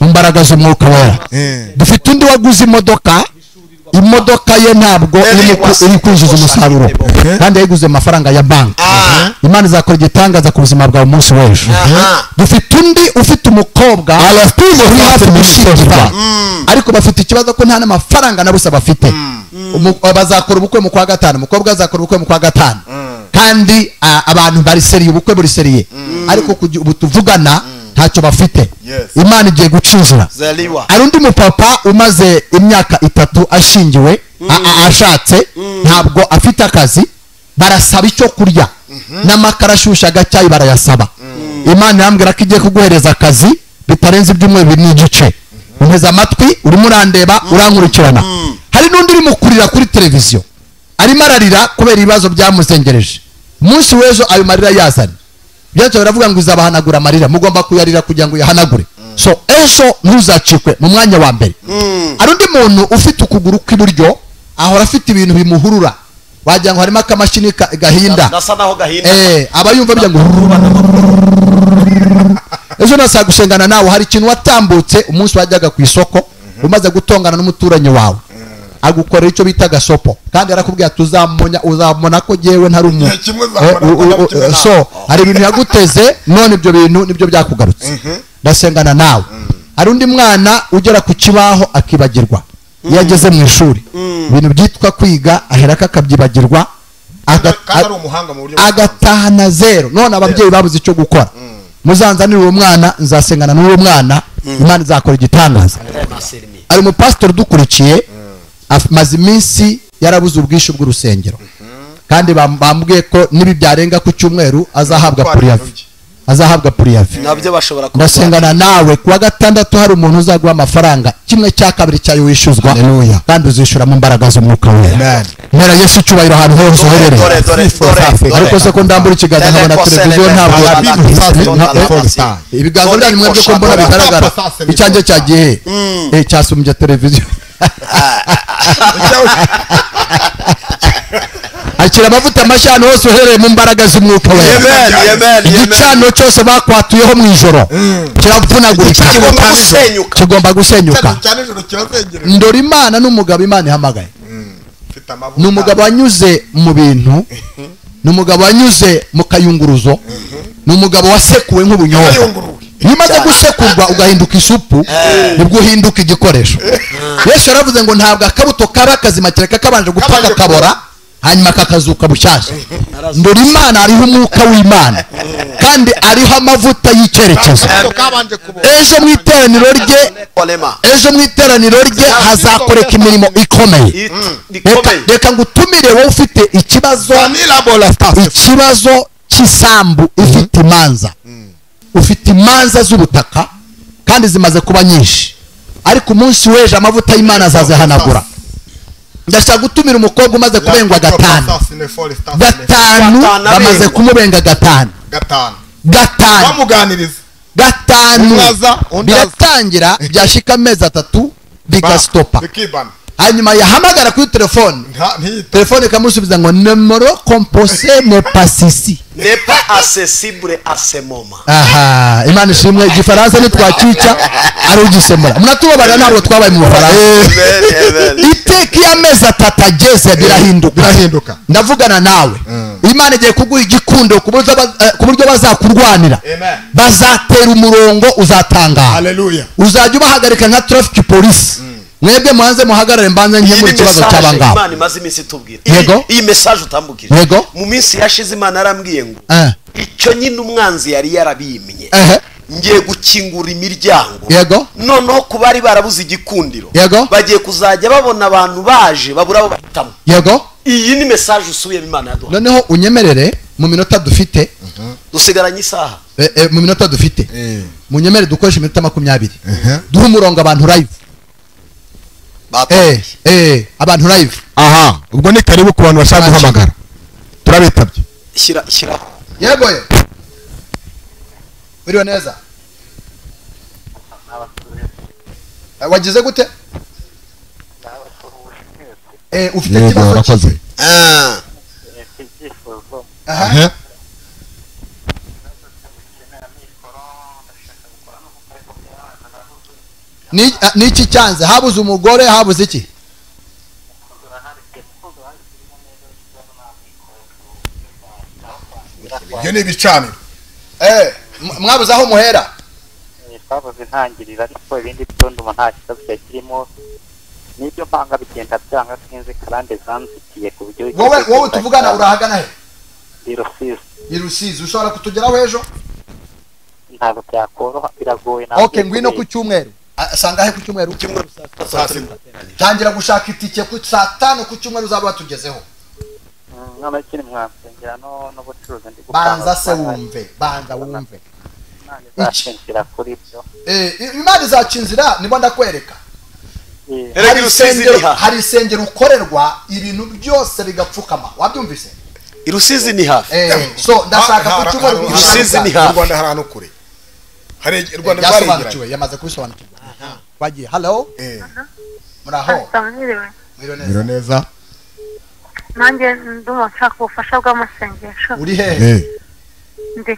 Speaker 2: imbaraga z'umwuka wera dufite undi waguze imodoka ye ntabwo iri kwinjiza umusaruro kandi yayiguze amafaranga ya banki Imana izakora igitangaza ku buzima bwawe umunsi w'ejo dufite undi ufite umukobwa uri hafi gushyingirwa ariko bafite ikibazo ko nta n'amafaranga na busa bafite bazakora ubukwe mu kwa gatanu umukobwa azakora ubukwe mu kwa gatanu kandi abantu bari seriye ubukwe buri seriye ariko ubu tuvugana ntacyo bafite Imana igiye gucuzura ari undi mupapa umaze imyaka 3 ashingiwe ashatse ntabwo afite akazi barasaba icyo kurya n'amakara ashusha gacyayi barayasaba Imana yambwira ko igiye kuguhereza akazi bitarenze ibyumweru 2 n'igice unteze amatwi urimo urandeba urankurikirana hari n'undi urimo kurira kuri televiziyo arimo ararira kubera ibibazo byamuzengereje umunsi w'ejo ayo marira yazanye byacu baravuga ngo izabahanagura amarira mugomba kuyarira kugira ngo yahanagure so ejo ntuzacikwe mu mwanya wa mbere ari undi muntu ufite ukuguru kw'iburyo ahora afite ibintu bimuhurura wagira ngo harimo akamashini gahinda aba yumva bya ngo ejo nasa gusengana nawe hari ikintu watambutse umunsi wajyaga ku isoko umaze gutongana n'umuturanyi wawe agukorera icyo bita gasopo kandi arakubwira uzamona ko jewe ntari umuntu so hari ibintu yaguteze none ibyo bintu nibyo byakugarutse ndasengana nawe hari undi mwana ugera ku kibaho akibagirwa iyo ageze mu ishuri ibintu byitwa kwiga aheraka akabyibagirwa agatahana 0 none ababyeyi babuze icyo gukora muzanzanira uwo mwana nzasengana n'uwo mwana Imana izakora igitangaza ari umupastor dukurikiye maze iminsi yarabuze ubwishu bw'urusengero kandi bambwiye ko nibi byarenga ku cyumweru azahabwa puriyavi
Speaker 1: nabyo bashobora
Speaker 2: ndasengana nawe kuwa gatandatu hari umuntu uzaguha amafaranga 1/2 cyayo wishuzwa kandi uzishura mu mbaraga z'umwuka wera mpera Yesu icyubahiro ahantu hose uherereye ariko se ko ndambura ikiganza nkabona televiziyo ntabwo ibiganza byanyu mwebwe ko mbona bigaragara icyanjye cyagiye cyasumbye televiziyo akira amavuta mashyano hose uhereye mu mbaraga z'umwuka wera igicano cyose bakwatuyeho mu ijoro kiravunagurika kigomba gusenyuka ndora Imana n'umugabo Imana ihamagaye ni umugabo wanyuze mu bintu ni umugabo wanyuze mu kayunguruzo ni umugabo wasekuwe nk'ubunyobwa iyo umaze gusekurwa ugahinduka isupu nibwo uhinduka igikoresho Yesu yaravuze ngo ntabwo akabuto kaba kazima kereka kabanje gupfa kakabora hanyuma kakazuka bushyashya ndora Imana ariho umwuka w'Imana kandi ariho amavuta y'icyerekezo ejo mu iteraniro rye hazakoreka imirimo ikomeye reka ngutumire wowe ufite ikibazo cy'isambu ifite imanza ufite imanza z'ubutaka kandi zimaze kuba nyinshi ariko umunsi w'ejo amavuta y'Imana azazihanagura ndashaka gutumira umukobwa umaze kubengwa 5 bamaze kumubenga 5
Speaker 3: bamuganiriza
Speaker 2: 5 biratangira byashika amezi 3 bigastopa hanyuma yahamagara kuri telefone ikamusubiza ngo numero composé n'est pas ici
Speaker 1: n'est pas accessible à ce moment.
Speaker 2: Imana ishimwe igifaransa nitwakica ari ugisemura munatubabara ntabwo twabaye mu Bufaransa iteka iyo amezi 3 ageze birahinduka ndavugana nawe Imana igiye kuguha igikundo ku buryo bazakurwanira bazatera umurongo uzatangara
Speaker 3: haleluya
Speaker 2: uzajya ubahagarika nka traffic police mwebwe muhanze muhagarare mbanze njye muri kibazo cy'abangabo
Speaker 1: Imana imaze iminsi tubwira iyi message utambukije mu minsi yashize Imana arambwiye ngo icyo nyine umwanzi yari yarabimye ngiye gukingura imiryango noneho ku bari barabuze igikundiro bagiye kuzajya babona abantu baje babura abo bahitamo iyi ni message usubiye Imana yaduha
Speaker 2: noneho unyemerere mu minota dufite
Speaker 1: dusigaranye isaha
Speaker 2: mu minota dufite munyemerere dukoresha iminota 20 duha umurongo abantu live abantu live
Speaker 3: aha ubwo ni karibu ku bantu bashaka guhamagara turabitabye
Speaker 1: shyira
Speaker 2: yego biriwe neza wagize gute ufite ikibazo
Speaker 3: urakoze
Speaker 2: ni iki cyanze habuze umugore habuze iki
Speaker 3: ibyo ni ibicaniro
Speaker 2: mwabuze aho muhera
Speaker 4: twabuze intangiriro ariko ibindi byonduma nta kibazo kirimo n'ibyo mpanga bigenda byanga sinzi karande zanzikiye ku buryo
Speaker 2: wowe tuvugana urahagana he
Speaker 4: i
Speaker 2: Rusizi ushobora kutugeraho ejo
Speaker 4: ntabwo byakoroha biragoye
Speaker 2: okay ngwino ku cyumweru asanga he ku cyumweru tangira gushaka itike ku saa 5 ku cyumweru uzaba watugezeho
Speaker 4: none kiri mwansengera no bucuruzi ndi
Speaker 2: banza se wumve
Speaker 4: ikinzira kuri byo
Speaker 2: Imana izacinzira nibo ndakwereka hari isengero ukorerwa ibintu byose bigapfukama wabyumvise
Speaker 1: Irusizi ni hafi
Speaker 2: so ndashaka ku cyumweru
Speaker 1: Irusizi ni hafi
Speaker 3: Rwanda harano kure hari Rwanda
Speaker 2: barigira yamaze kubisobanukirwa bagiye hello muraho
Speaker 3: Miro neza
Speaker 5: nanjye ndumva nshaka ubufasha bw'amasengesho
Speaker 2: uri hehe
Speaker 5: ndi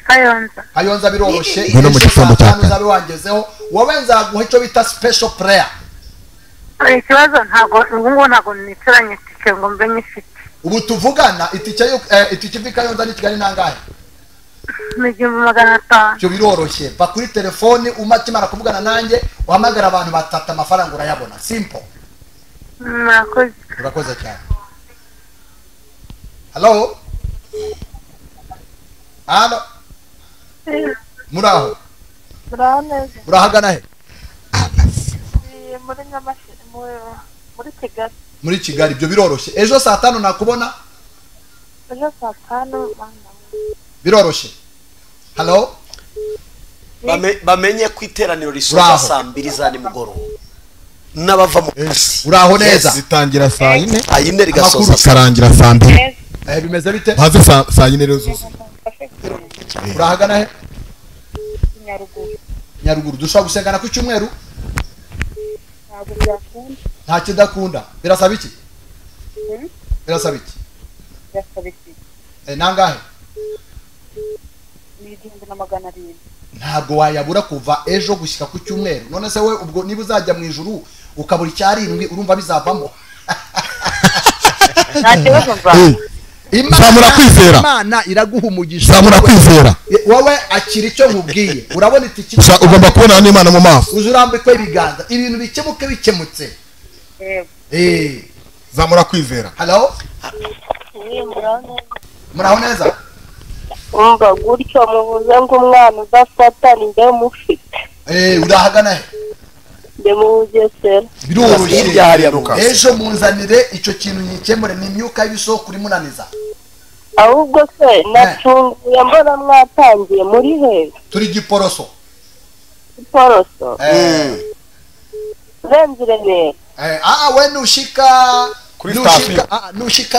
Speaker 5: Kayonza
Speaker 2: biroroshye
Speaker 3: no mu gitondo cyane
Speaker 2: uzabe wangezeho wowe nzaguha icyo bita special prayer
Speaker 5: ikibazo ntabwo nicaranye itike ngo mbe nyifite
Speaker 2: ubu tuvugana itike Kayonza ni Kigali nangahe
Speaker 5: ni 500
Speaker 2: cyo biroroshye va kuri telefone umakimara kuvugana nanjye uhamagara abantu batata amafaranga urayabona simple urakoze cyane hello muraho urahagana he muri Kigali ibyo biroroshye ejo saa 5 nakubona biroroshye hello
Speaker 1: bamenye ku iteraniro risoza saa 2 za nimugoroba n'abava mu kazi
Speaker 2: uraho neza
Speaker 3: zitangira saa 4
Speaker 1: ayine rigasoza
Speaker 3: karangira saa 2
Speaker 2: bimeze bite
Speaker 3: baze saa 4 rero zuzu
Speaker 2: urahagana he Nyaruguru dushobora gusengana ku cyumweru nta kidakunda birasaba iki nangahe ntabwo wayabura kuva ejo gushyika ku cyumweru none se we ubwo niba uzajya mu ijuru ukabura icyarindwi urumva bizavamo
Speaker 3: Zamura kwizera
Speaker 2: Imana iraguha umugisha
Speaker 3: Zamura kwizera
Speaker 2: wowe akira icyo nkubwiye urabona itiki
Speaker 3: ugomba kubona n'Imana mu maso
Speaker 2: uzurambikwe ibiganza ibintu bikemutse
Speaker 3: Zamura kwizera
Speaker 2: hello muraho neza
Speaker 5: umva gutyo muvuze ngo umwana udafata ni nde mufite
Speaker 2: urahagana he
Speaker 5: mu Bugesera
Speaker 2: biroroshye ejo munzanire icyo kintu nyikemure ni imyuka y'ibisoko kuri munaniza
Speaker 5: ahubwo se natunguye mbona mwatangiye muri he
Speaker 2: turi Giporoso
Speaker 5: Remzire
Speaker 2: we nushika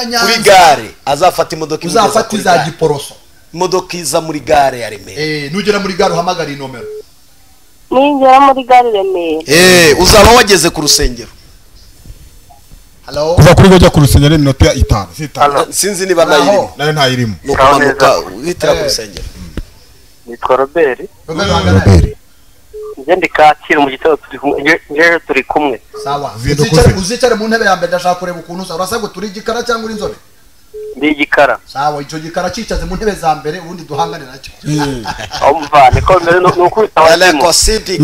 Speaker 2: Nyanza
Speaker 1: kuri gare azafata imodoka
Speaker 2: uzafata za Giporoso
Speaker 1: imodoka iza muri gare ya Remera
Speaker 2: nugera muri gare uhamagara inomero
Speaker 5: ningera muri gare Remera
Speaker 1: uzaba wageze ku rusengero
Speaker 2: hello
Speaker 3: kuva kuri gojya ku rusengero iminota 5
Speaker 1: sinzi niba nayirimo
Speaker 3: nayo ntayirimo
Speaker 1: nukumanuka witira ku rusengero
Speaker 4: nitwa Robert
Speaker 5: ndi
Speaker 4: ngende Kacyiru mu gitondo turi kumwe.
Speaker 2: Sawa.
Speaker 3: Zidukuze.
Speaker 2: Uzicare mu ntebe ya mbere ndashaka kureba ukuntu usa. Urasabwe turi igikara cyangwa uri inzobe?
Speaker 4: Ndi igikara.
Speaker 2: Sawa, icyo gikara cicaze mu ntebe za mbere ubundi duhangane nacyo.
Speaker 4: Umva niko mbere nuko
Speaker 1: Oleko City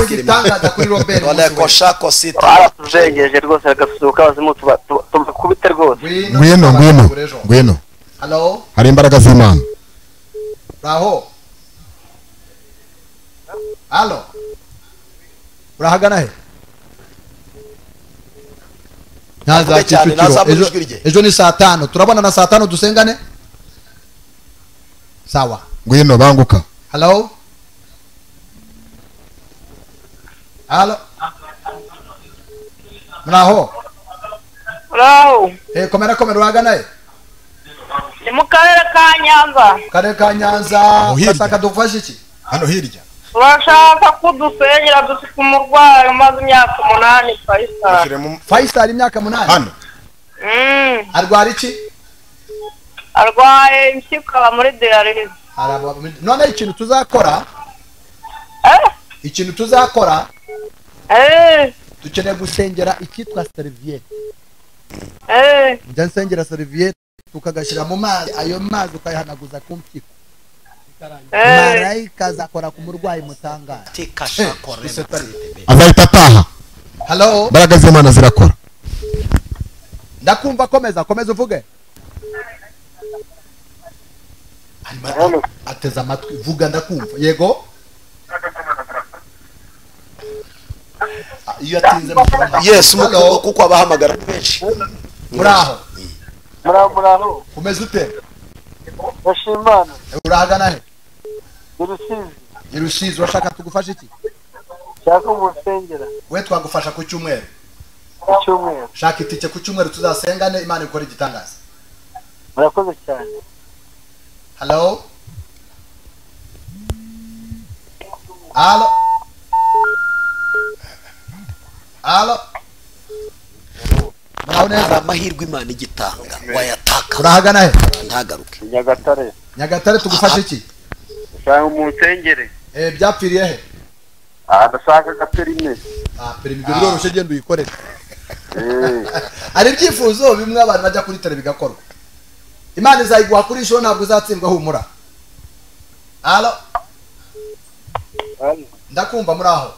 Speaker 2: gitangaza kuri Robert.
Speaker 1: Oleko Shako City
Speaker 4: aratujengeje rwose agasuka bazimu tubakubite rwose.
Speaker 3: Ngwino.
Speaker 2: Hello?
Speaker 3: Hari imbaraga z'Imana.
Speaker 2: Raho. Halo. Urahagana he? Naza Kicukiro. Ejo ni saa 5. Turabona na saa 5 dusengane? Sawa.
Speaker 3: Ngwino banguka.
Speaker 2: Hello? Halo. Raho.
Speaker 5: Raho.
Speaker 2: Komera urahagana he?
Speaker 5: Ni mu karere ka Nyanza.
Speaker 2: Karere ka Nyanza. Urashaka dufashe iki?
Speaker 3: Hano hirya.
Speaker 5: Urashaka kudusengera dufite umurwayi umaze imyaka 8 Faisal.
Speaker 2: Faisal imyaka 8.
Speaker 3: Hano.
Speaker 2: Arwara iki?
Speaker 5: Arwaye impyiko muri dialysis.
Speaker 2: None ikintu tuzakora? Ikintu tuzakora? Dukeneye gusengera ikitwa serviette. Njya nsengera serviette tukagashyira mu mazi, ayo mazi ukayahanaguza ku mpyiko. Marayika azakora ku murwayi mutangara.
Speaker 3: Azahita ataha.
Speaker 2: Hello?
Speaker 3: Imbaraga z'Imana zirakora.
Speaker 2: Ndakumva, komeza uvuge. Ateza amatwi, vuga ndakumva. Yego? Iyo atinze
Speaker 1: Yes, kuko abahamagara benshi.
Speaker 2: Muraho.
Speaker 4: Muraho.
Speaker 2: Kumeze ute?
Speaker 4: Bashimana.
Speaker 2: Urahagana he?
Speaker 4: Irusizi.
Speaker 2: Urashaka tugufashe iki?
Speaker 4: Shaka umusengera.
Speaker 2: We twagufasha ku cyumweru. Shaka itike ku cyumweru tuzasengane Imana ikora igitangaza.
Speaker 4: Murakoze cyane.
Speaker 2: Hello? Halo?
Speaker 1: Hari amahirwe Imana igitanga wayataka.
Speaker 2: Urahagana he?
Speaker 1: Ntagaruke.
Speaker 4: Nyagatare
Speaker 2: tugufashe iki?
Speaker 4: Shaka umusengere.
Speaker 2: Byapfiriye he?
Speaker 4: Ndashaka gaperime.
Speaker 2: Perime biroroshye genda uyikorere. Ari byifuzo bimwe abantu bajya kuri tele bigakorwa. Imana izayiguha kuri show ntabwo uzatsindwa humura. Halo? Ndakumva muraho.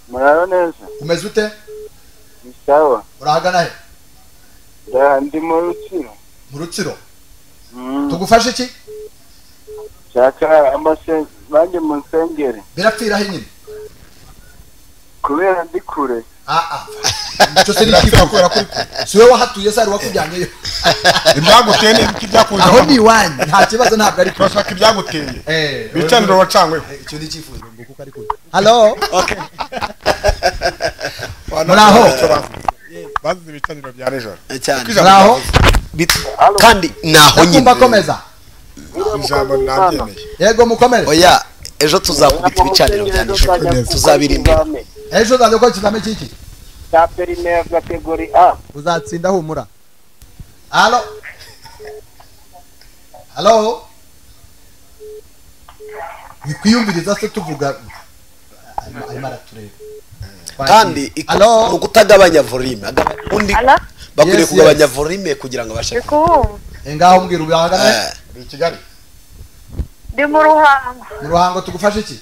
Speaker 4: Muraho neza.
Speaker 2: Umeze ute?
Speaker 4: Sawa.
Speaker 2: Urahagana he?
Speaker 4: Ndi mu Rutsiro.
Speaker 2: Mu Rutsiro? Tugufashe iki?
Speaker 4: Shaka banje musengere.
Speaker 2: Birapfira he nyine?
Speaker 4: Kubera ndi kure.
Speaker 2: Icyo se nikifuza kubera kuri siwe wahatuye sari wakujyanyeyo.
Speaker 3: Ibyaguteye n'ibiki byakuje.
Speaker 2: Aho ni wanyu nta kibazo ntabwo ari
Speaker 3: ko. Urashaka ibyaguteye. Bicaniro wacangweho.
Speaker 2: Icyo ni cyifuzo ngo kuko ari kure. Hello?
Speaker 1: Okay.
Speaker 2: Muraho.
Speaker 3: Bazi ibicaniro bya nijoro.
Speaker 2: Muraho.
Speaker 1: Kandi naho nyine.
Speaker 2: Kumba komeza.
Speaker 3: Ijambo nabyemeye.
Speaker 2: Yego mukomere.
Speaker 1: Oya, ejo tuzakubita ibicaniro bya nijoro. Tuzabirindira.
Speaker 2: Ejo uzajya ko kizame kiki?
Speaker 4: Cya perime ya kategori A.
Speaker 2: Uzatsinda humura. Halo? Nikwiyumviriza se tuvuga imara turebe.
Speaker 1: Kandi ukutagabanya volume. Undi bakwiriye kugabanya volume kugira ngo abashe.
Speaker 2: Ngaho mbwira ubahagana.
Speaker 3: Ni Kigali.
Speaker 5: Ndi mu Ruhango.
Speaker 2: Mu Ruhango tugufashe iki?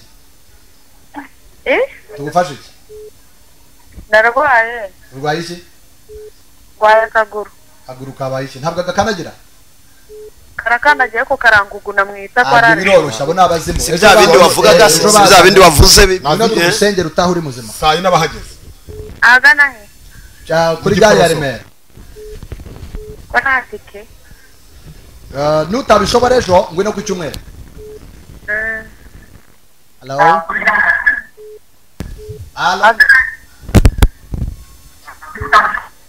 Speaker 2: Tugufashe iki?
Speaker 5: Ndarwaye.
Speaker 2: Urwaye iki?
Speaker 5: Kwaye kaguru.
Speaker 2: Kaguru kabaye iki? Ntabwo gakanagira.
Speaker 5: Karakandagiye ko karanguguna mwita ko arare.
Speaker 2: Biroroshye abo nabazimu.
Speaker 1: Si bya bindi wavugaga, si bya bindi wavuze.
Speaker 2: None urusengero utaha uri muzima.
Speaker 3: Saa yine abahageze.
Speaker 5: Agana he?
Speaker 2: Kuri gare ya Remera.
Speaker 5: Ko ntatike.
Speaker 2: Nutabishobora ejo ngwino ku cyumweru. Hello?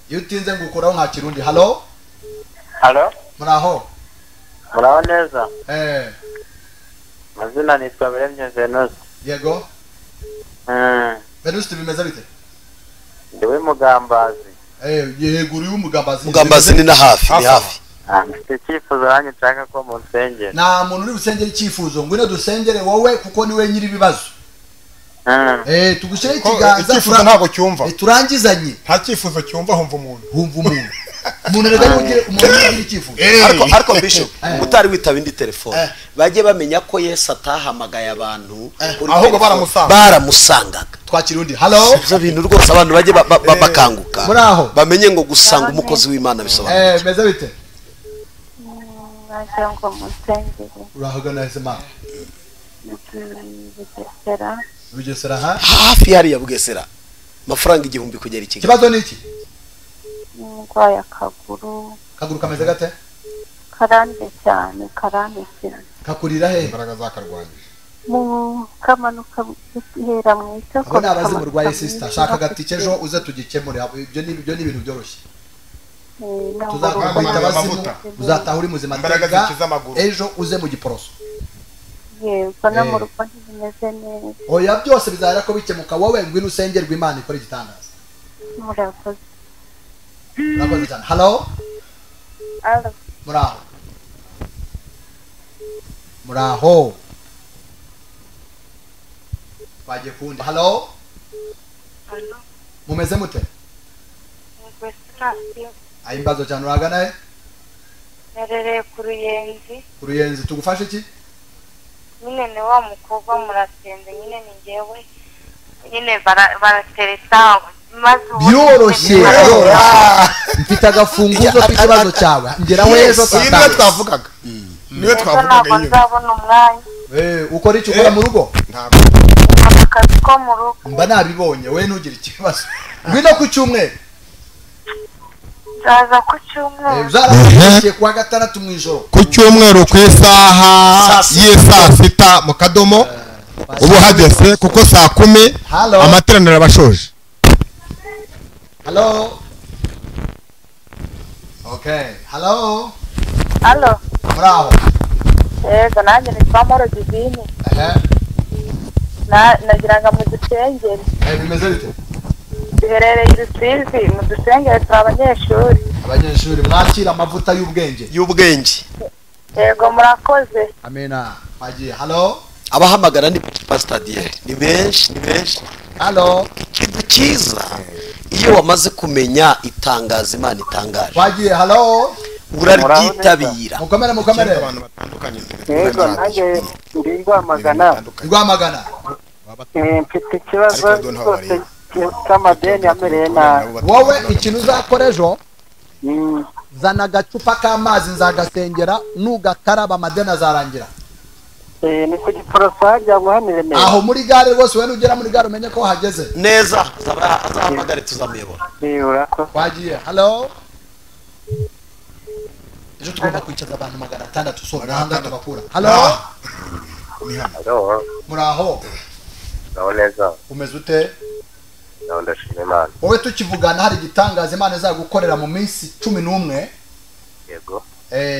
Speaker 2: Iyo utinze ngo ukuraho nka kirundi. Hello? Muraho?
Speaker 4: Muraho neza.
Speaker 6: Mazina nitwa Biremye Venuste.
Speaker 2: Yego. Venuste bimeze bite?
Speaker 6: Ndiwe Mugambazi.
Speaker 2: Yego uri umugambazi.
Speaker 1: Mugambazi ni na hafi, ni hafi.
Speaker 6: Mfite icyifuzo nanjye nshaka ko munsengera.
Speaker 2: Nta muntu uri busengera icyifuzo, ngwino dusengere wowe kuko niwe nyiri ibibazo. tugushyiraho
Speaker 3: Ko
Speaker 2: ikiganza
Speaker 3: icyifuzo ntabwo cyumva
Speaker 2: turangizanye
Speaker 3: nta cyifuzo cyumva humva umuntu
Speaker 2: umuntu rero umuntu ugira icyifuzo
Speaker 1: ariko bishop utari witaba indi telefone bajye bamenya ko Yesu atahamagaye abantu
Speaker 3: ahubwo
Speaker 1: baramusangaga
Speaker 2: twakira undi hello
Speaker 1: ibyo bintu rwose abantu bajye bakanguka
Speaker 2: muraho
Speaker 1: bamenye ngo gusanga umukozi w'Imana bisobanura
Speaker 2: meze bite
Speaker 5: ngo musengere
Speaker 2: urahagana hese ma Bugesera
Speaker 1: hafi hariya Bugesera amafaranga 1000 kugera iki
Speaker 2: kibazo ni iki
Speaker 5: ndwaye akaguru
Speaker 2: kameze gate
Speaker 5: karande cyane
Speaker 2: kakurira he
Speaker 3: imbaraga zakarwanyije
Speaker 5: mu kamanuka guhera mu isoko
Speaker 2: abo nabazi mu rwaye sister shaka gatike ejo uze tugikemure ibyo ni ibintu byoroshye tuzakwita abazimu uzataha uri muzima tega ejo uze mu giporoso
Speaker 5: yego no mu rugo ntibimeze neza
Speaker 2: oya byose bizahera ko bikemuka wowe ngwino usengerwa Imana ikora igitangaza
Speaker 5: murakoze
Speaker 2: cyane hello muraho bagiye kundi hello mumeze mute imbazo cyane uragana he
Speaker 5: nerereye ku Ruyenzi
Speaker 2: tugufashe iki
Speaker 5: nyine ni wa mukobwa murasenze nyine ni njyewe nyine barateresa
Speaker 2: byoroshye mfite agafunguzo k'ikibazo cyawe ngeraho ejo
Speaker 3: niwe twavugaga
Speaker 5: ntabwo nzabona umwanya
Speaker 2: ukora icyo ukora mu rugo
Speaker 3: ntabwo
Speaker 5: akazi ko mu rugo
Speaker 2: mba nabibonye we ntugire ikibazo ngwino ku cyumweru
Speaker 5: nzaza ku cyumweru
Speaker 2: uzaramukiye kuwa gatandatu mu ijoro
Speaker 3: ku cyumweru ku isaha y'isaa sita mu kadomo ubu hageze kuko saa 10 amateraniro abashoje
Speaker 2: hello okay hello muraho
Speaker 5: yego nanjye nitwa Moro Divine nagira ngo mu dusengere
Speaker 2: bimeze bite
Speaker 5: duherereye i Rusizi mu dusengere turi abanyeshuri
Speaker 2: mwakira amavuta y'ubwenge
Speaker 5: yego murakoze
Speaker 2: amena bagiye hello
Speaker 1: abahamagara ni Pastor Dieu ni benshi
Speaker 2: hello
Speaker 1: ikintu cyiza iyo wamaze kumenya itangaza Imana itangaje
Speaker 2: bagiye hello
Speaker 1: uraryitabira
Speaker 2: mukomere
Speaker 3: abantu batandukanye
Speaker 6: yego nanjye ndi Rwamagana mfite ikibazo cyose cy'amadeni yamereye nabi
Speaker 2: wowe ikintu uzakora ejo zana agacupa k'amazi nzagasengera nugakaraba amadeni azarangira
Speaker 6: ni ku giporoso hajya ngo hano Remera
Speaker 2: aho muri gare rwose we nugera muri gare umenye ko wahageze
Speaker 1: neza azahamagare tuzamuyobora
Speaker 6: urakoze
Speaker 2: wagiye hello ejo tugomba kwicaza abantu 600 so nahanga tugakura hello muraho
Speaker 6: neza
Speaker 2: umeze ute
Speaker 6: ndashima Imana
Speaker 2: wowe tukivugana hari igitangaza Imana izagukorera mu minsi 11
Speaker 6: yego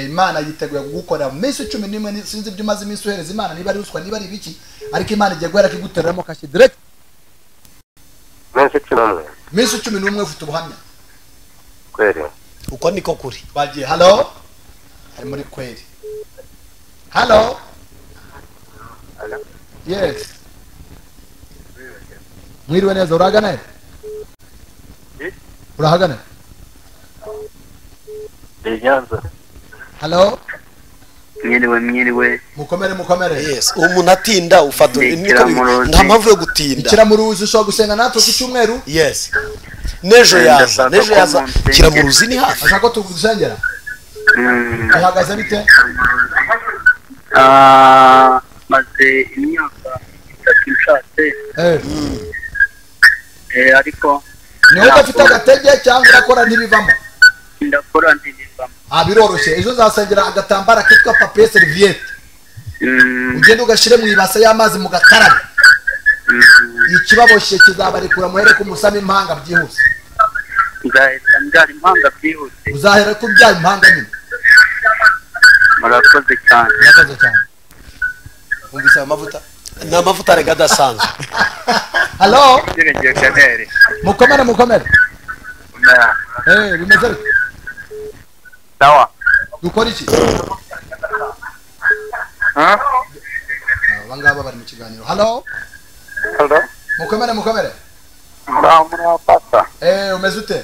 Speaker 2: Imana yiteguye kugukorera mu minsi 11 sinzi ibyo umaze iminsi uhereza Imana niba ari ruswa niba ari ibiki ariko Imana igiye guhera kigutereramo kashi direct minsi 11 ufite ubuhamya
Speaker 6: kweli
Speaker 1: uko niko kuri
Speaker 2: bagiye hello ari muri kweli hello yes mwiriwe neza uragana urahagana
Speaker 6: Nyanza
Speaker 2: hello
Speaker 6: mwiriwe
Speaker 2: mukomere
Speaker 1: yes umuntu atinda ufata nta mpamvu yo gutinda
Speaker 2: ikiramuruzi ushobora gusenga natwe ku cyumweru
Speaker 1: yes nejo yaza kiramuruzi ni hafi
Speaker 2: ashaka ko tugusengera uhagaze bite
Speaker 6: maze imyaka 3 nshatse ariko
Speaker 2: niwe udafite agatege cyangwa urakora ntibivamo
Speaker 6: ndakora ntibivamo
Speaker 2: biroroshye ejo uzasengera agatambara kitwa papier serviette ugenda ugashire mu ibase y'amazi mu gakarabe ikibaboshye kizabarekura muhere ku musama impanga byihuse
Speaker 6: nzahita mbyara impanga byihuse
Speaker 2: uzahera ku byara impanga nyine
Speaker 6: murakoze cyane
Speaker 1: umvise amavuta ni amavuta rega adasanzwe
Speaker 2: hello mukomere bimeze bite
Speaker 6: sawa
Speaker 2: dukora iki abangaba bari mu kiganiro hello mukomere
Speaker 6: muraho pasa
Speaker 2: umeze ute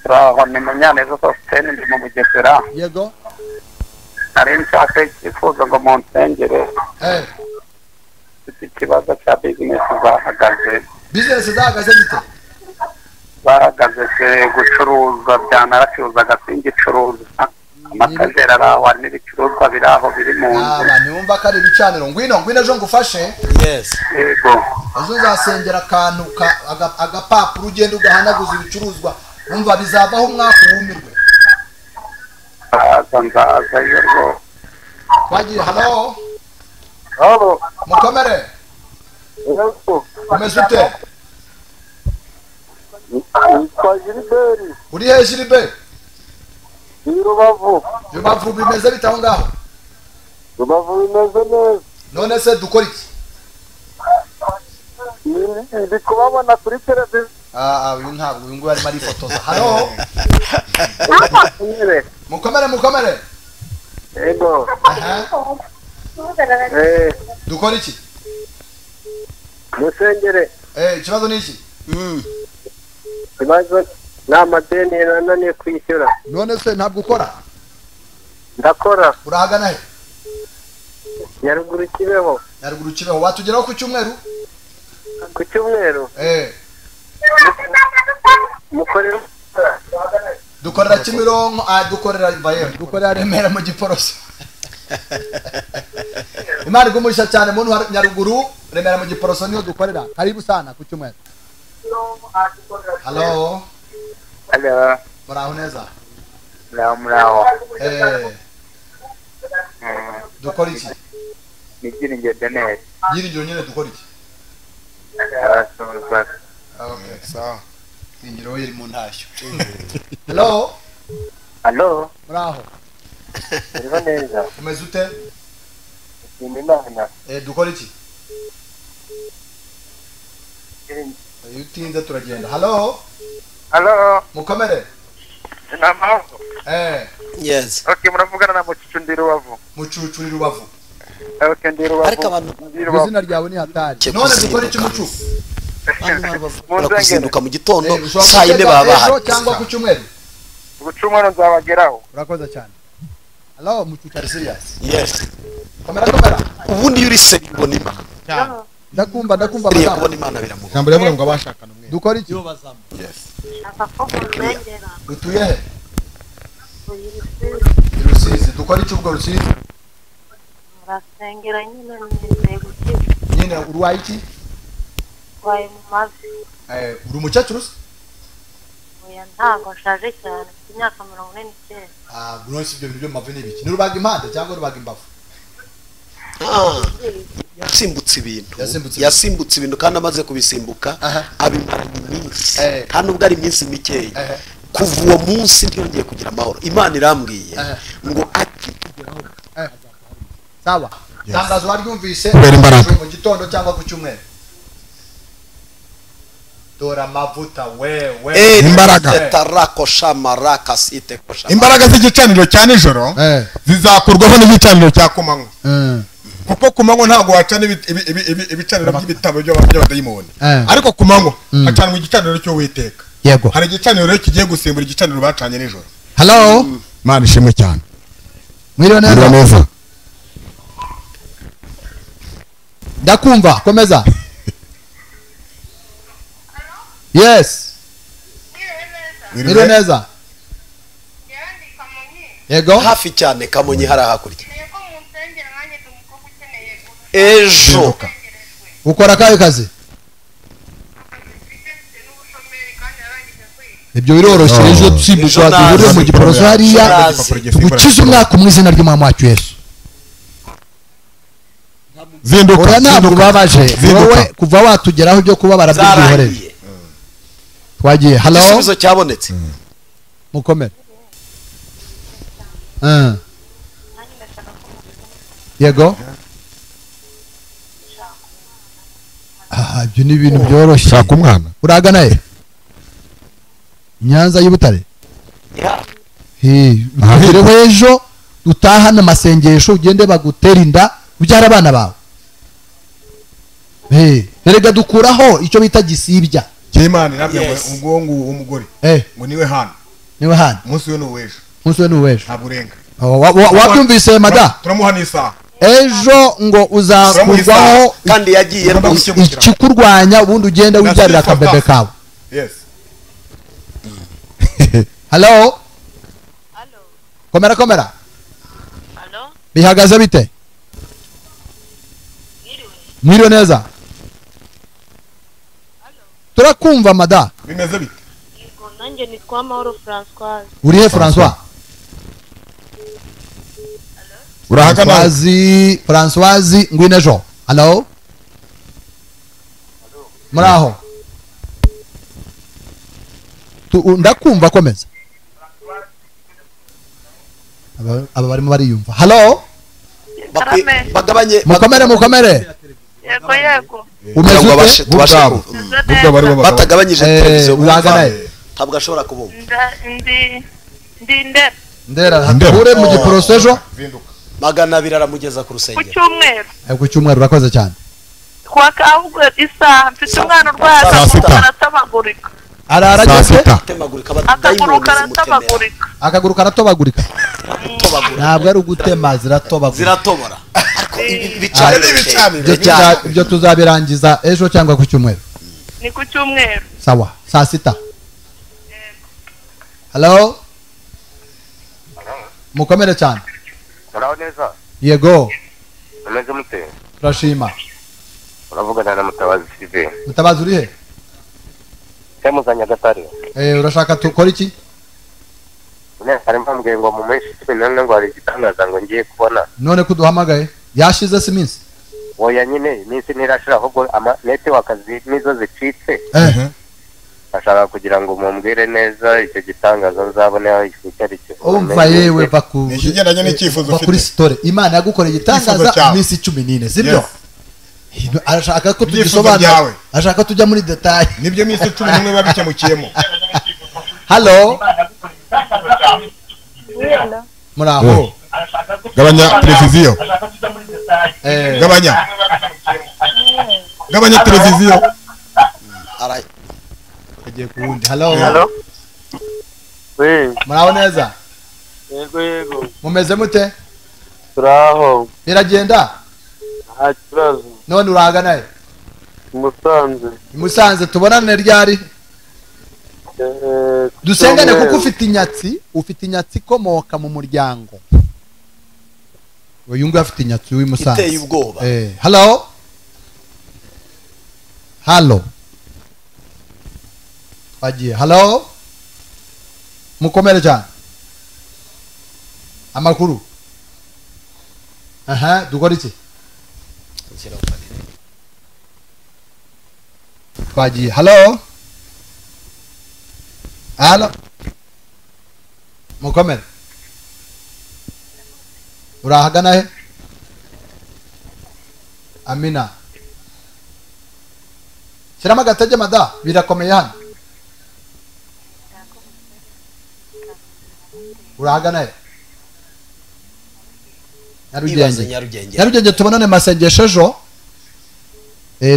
Speaker 6: turaho ni Munyaneza Sosthene ndi mu Bugesera
Speaker 2: yego
Speaker 6: nari nshaka ikifuzo ngo munsengere mfite ikibazo cya bizinesi zahagaze
Speaker 2: zite
Speaker 6: bahagaze se gucuruza naracuruzaga singicuruza amakajeri ari aho hari n'ibicuruzwa biri aho biri mu nzu
Speaker 2: niwumva ko ari ibicaniro ngwino ejo ngufashe
Speaker 6: yego
Speaker 2: ejo uzasengera akantu agapapuro ugenda ugahanaguza ibicuruzwa wumva bizavaho umwaka wumirwe
Speaker 6: nzaza iyo rwose
Speaker 2: twagiye halo
Speaker 6: mukomere
Speaker 2: umeze ute
Speaker 6: kwa Gilbert
Speaker 2: uri he Gilbert
Speaker 6: i Rubavu
Speaker 2: bimeze bite aho ngaho
Speaker 6: Rubavu bimeze neza
Speaker 2: none se dukora iki
Speaker 6: ndi kubabona kuri televiziyo
Speaker 2: uyu ntabwo uyu nguyu arimo arifotoza halo mukomere
Speaker 6: yego
Speaker 2: dukora iki
Speaker 6: musengere
Speaker 2: ikibazo ni iki
Speaker 6: ikibazo ni amadeni yananiye kwishyura
Speaker 2: none se ntabwo ukora
Speaker 6: ndakora
Speaker 2: urahagana he
Speaker 6: Nyaruguru Kibeho
Speaker 2: watugeraho ku cyumweru
Speaker 6: mukorera
Speaker 2: dukorera Kimironko dukorera Remera mu Giporoso Imana igumurisha cyane muntu wa Nyaruguru Remera mu Giporoso niho dukorera karibu sana ku cyumweru halo muraho neza
Speaker 6: muraho
Speaker 2: dukora iki
Speaker 6: ni Byiringiro Daniel
Speaker 2: Byiringiro nyine dukora iki
Speaker 3: sawa
Speaker 2: Byiringiro yiri mu ntashyo
Speaker 6: halo
Speaker 2: muraho
Speaker 6: uriho neza
Speaker 2: umeze ute
Speaker 6: Imana
Speaker 2: dukora iki iyo utinze turagenda halo mukomere
Speaker 6: namahoro
Speaker 1: yes
Speaker 6: okay muravugana na Mucucu ndi Rubavu
Speaker 2: okay
Speaker 6: ndi Rubavu
Speaker 1: ariko abantu
Speaker 2: izina ryawe ni hatari none dukora iki Mucu
Speaker 1: kuzinduka mu gitondo saa yine baba bahari
Speaker 2: cyangwa ku cyumweru
Speaker 6: nzabageraho
Speaker 2: urakoze cyane halo Mucu cyari serious
Speaker 1: yes
Speaker 2: kamera
Speaker 1: ubundi yuri seri ubona imana
Speaker 2: ndakumva
Speaker 1: kubona imana biramuha
Speaker 3: ijambo rivuga ngo abashakana umwe
Speaker 2: dukora iki utuye he Rusizi dukora iki ubwo Rusizi
Speaker 5: murasengera nyine
Speaker 2: urwaye iki
Speaker 5: waye mu mavi
Speaker 2: uri umukecuru se
Speaker 5: oya ntabwo nshaje cyane mfite imyaka 49
Speaker 2: bro si ibyo bintu byo mavi n'ibiki ni rubaga impande cyangwa rubaga imbavu
Speaker 1: yasimbutse ibintu kandi amaze kubisimbuka abimaranye iminsi kandi ubwo ari iminsi mikeya kuva uwo munsi ntiyongeye kugira amahoro imana irambwiye ngo akitugeraho
Speaker 2: sawa tangazo waryumvise mu gitondo cyangwa ku cyumweru dora amavuta wewe
Speaker 3: imbaraga z'igicaniro cya nijoro zizakurwaho n'igicaniro cya kumanywa kuko kumanywa ntabwo wacana ibicaniro by'ibitabo by'abadayimoni ariko kumanywa hacanwa igicaniro cy'Uwiteka
Speaker 2: yego
Speaker 3: hari igicaniro kigiye gusimbura igicaniro bacanye nijoro
Speaker 2: halo
Speaker 3: Mana ishimwe cyane
Speaker 2: mwiriwe neza ndakumva komeza yes mwiriwe neza yego
Speaker 1: hafi cyane Kamonyi hari hakurya ejo
Speaker 2: ukora kayo kazi ibyo biroroshye ejo dusimbuka duhurire mu Giporoso hariya gukiza umwaka mu izina ry'Umwami wacu Yesu
Speaker 3: zinduka
Speaker 2: ntabwo babaje wowe kuva watugeraho ibyo kuba barabyihoreye twagiye halo
Speaker 1: igisubizo cyabonetse
Speaker 2: mukomere yego ibyo ni ibintu byoroshye
Speaker 3: shaka umwana
Speaker 2: uragana he Nyanza y'Ibutare tugireho ejo dutahane amasengesho ugende bagutera inda ubyara abana bawe erega dukuraho icyo bita gisibya
Speaker 3: Kimana nabyo
Speaker 1: Yes.
Speaker 3: umugongo w'umugore
Speaker 2: eh
Speaker 3: ngo niwe hano
Speaker 2: niwe hano
Speaker 3: umunsi we n'uwejo
Speaker 2: umunsi we n'uwejo
Speaker 3: ntabwo urenga
Speaker 2: wabyumvise mada
Speaker 3: turamuha n'isaha
Speaker 2: ejo ngo uzakurwaho
Speaker 1: kandi yagiye
Speaker 3: Ugomba
Speaker 1: rwose
Speaker 3: gukemukira.
Speaker 2: ikikurwanya ubundi ugenda wibyarira akabebe kawe
Speaker 3: yes
Speaker 2: halo
Speaker 5: Halo.
Speaker 2: komera
Speaker 5: Halo.
Speaker 2: bihagaze bite
Speaker 5: Mwiriwe.
Speaker 2: mwiriwe neza turakumva mada
Speaker 3: bimeze bite
Speaker 5: Yego nanjye nitwa Mahoro Françoise.
Speaker 2: uri he François
Speaker 3: urahagana
Speaker 2: Françoise ngwino ejo halo muraho ndakumva komeza aba barimo bariyumva halo
Speaker 1: bagabanye
Speaker 2: mukomere
Speaker 5: Yego yego.
Speaker 2: umeze
Speaker 1: ngo
Speaker 2: ute
Speaker 1: abashe tubashe
Speaker 3: Ubwabo.
Speaker 1: ku-
Speaker 3: bari
Speaker 1: batagabanyije televiziyo
Speaker 2: uragana
Speaker 1: ntabwo ashobora kubumva
Speaker 5: Ndi ndera
Speaker 2: ndera
Speaker 3: Ndera.
Speaker 2: hure mu giporoso ejo
Speaker 1: magana abiri aramugeza ku
Speaker 5: ku
Speaker 1: rusengero
Speaker 5: cyumweru.
Speaker 2: ku cyumweru urakoze cyane
Speaker 5: Ahubwo isaha mfite umwana urwaye
Speaker 3: Saa
Speaker 5: akaguru
Speaker 3: sita.
Speaker 5: karatabagurika.
Speaker 2: arara
Speaker 3: saa
Speaker 2: ageze
Speaker 3: sita
Speaker 1: gutemagurika
Speaker 5: Akaguru
Speaker 1: abadayimoni zimutemera
Speaker 5: karatabagurika.
Speaker 2: akaguru karatobagurika
Speaker 1: tobagura
Speaker 2: ntabwo ari ugutema ziratobagura
Speaker 1: ziratobora ariko ibi
Speaker 2: Ah,
Speaker 1: bicaniro
Speaker 2: ibyo tuzabirangiza ejo cyangwa ku cyumweru
Speaker 5: Ni ku cyumweru.
Speaker 2: sawa saa sita halo mukomere cyane
Speaker 7: muraho neza
Speaker 2: yego
Speaker 7: umeze mute
Speaker 2: turashima
Speaker 7: uravugana na Mutabazi Sylvain
Speaker 2: mutabazi uri he
Speaker 7: cyamuza Nyagatare
Speaker 2: urashaka tukora iki
Speaker 7: hari mpambwiye ngo mu menshi cumi n'umwe ngo hari igitangaza ngo ngiye kubona
Speaker 2: none ko uduhamagaye yashize si iminsi
Speaker 7: oya nyine iminsi ntirashira ahubwo netiwaka nizo zicitse ashaka kugira ngo mumbwire neza icyo gitangaza nzabone aho icyo ari cyo
Speaker 2: umva yewe
Speaker 3: ni ikigendanye n'icyifuzo
Speaker 2: va kuri
Speaker 3: ufite
Speaker 2: sitore imana yagukoreye igitangaza
Speaker 3: Icyifuzo cyawe.
Speaker 2: iminsi 14 sibyo arashaka ko
Speaker 3: Ibyifuzo
Speaker 2: tugisobanura
Speaker 3: byawe.
Speaker 2: ashaka ko tujya muri detail
Speaker 3: nibyo minsi 11 biba bikemukiyemo
Speaker 2: halo muraho
Speaker 3: gabanya televiziyo gabanya televiziyo
Speaker 2: agiye ku wundi halo
Speaker 7: Halo? Oui,
Speaker 2: muraho neza
Speaker 7: yego
Speaker 2: mumeze mute
Speaker 7: turaho
Speaker 2: biragenda
Speaker 7: nta kibazo
Speaker 2: none urahagana he
Speaker 7: Musanze
Speaker 2: Musanze tubonane ryari dusengane kuko ufite inyatsi ikomoka mu muryango uyu nguyu afite inyatsi w'imusanze
Speaker 1: iteye ubwoba
Speaker 2: halo halo twagiye halo mukomere cyane amakuru aha dukora iki twagiye halo halo mukomere urahagana he amina shyiramo agatege mada birakomeye hano urahagana he Nyarugenge tubonane masengesho ejo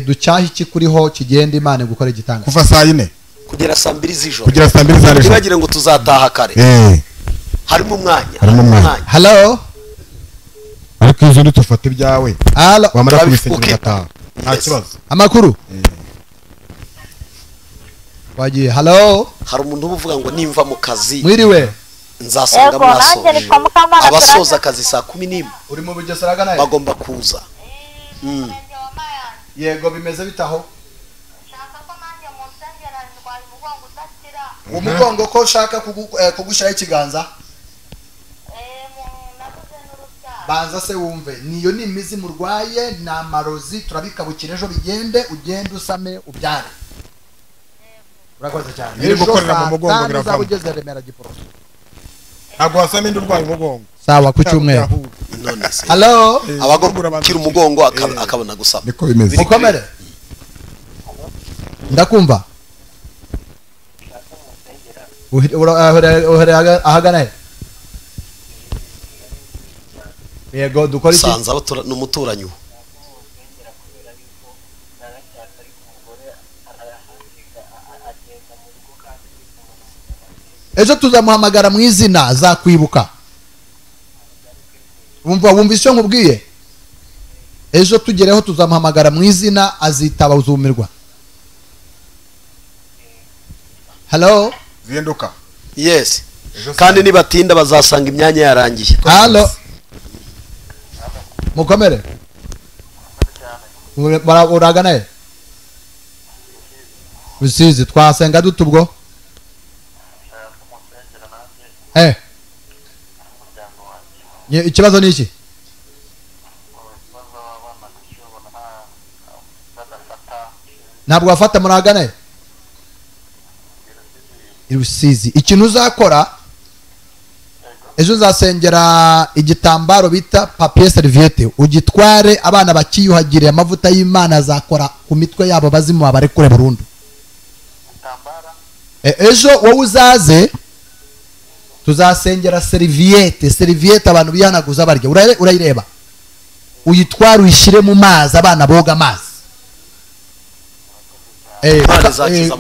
Speaker 2: ducyaha iki kuriho kigenda imana gukora igitanga
Speaker 3: kuva saa 4
Speaker 1: kugera saa 2 z'ijoro
Speaker 3: kugera saa 2 z'ijoro
Speaker 1: ntibagire ngo tuzataha kare harimo umwanya
Speaker 2: halo
Speaker 3: ariko izo ntitufate ibyawe
Speaker 2: halo
Speaker 3: wamara kubisengera ugataha nta kibazo
Speaker 2: amakuru wagiye halo
Speaker 1: hari umuntu uvuga ngo nimva mu kazi
Speaker 2: mwiriwe
Speaker 1: nzasanga mwasoje abasoza akazi saa 11
Speaker 2: uri mu Bugesera gana
Speaker 1: bagomba kuza
Speaker 2: yego bimeze bitaho umugongo ko ushaka kugushyiraho ikiganza banza se wumve niyo ni imizi murwaye ni amarozi turabikabukira ejo bigende ugende usame ubyare urakoze cyane
Speaker 3: iri gukorera mu mugongo biravamo
Speaker 2: ugeze Remera Giporoso
Speaker 3: ntabwo wasama indi urwaye umugongo
Speaker 2: sawa ku cyumweru
Speaker 1: none se
Speaker 2: halo
Speaker 1: abagomba gukira umugongo akabona gusama
Speaker 3: niko bimeze
Speaker 2: mukomere ndakumva ahagana he yego dukora iki
Speaker 1: sanza n'umuturanyi
Speaker 2: ejo tuzamuhamagara mu izina azakwibuka. Wumva icyo nkubwiye? Ejo tugereho tuzamuhamagara mu izina azitaba uzumirwa. Hello?
Speaker 3: Zinduka.
Speaker 1: Yes. Kandi nibatinda bazasanga imyanya yarangiye.
Speaker 2: Hello? Mukomere? Uragana he? Rusizi twasenga dutubwo? Ikibazo ni iki? Ntabwo wafata muragana he? Rusizi. Ikintu uzakora ejo uzasengera igitambaro bita papier serviette ugitware abana bakiyuhagire amavuta y'Imana azakora ku mitwe yabo bazimu babarekure burundu. Ejo wowe uzaze tuzasengera serviette abantu bihanaguza barya urayireba uyitwara uyishire mu mazi abana boga amazi.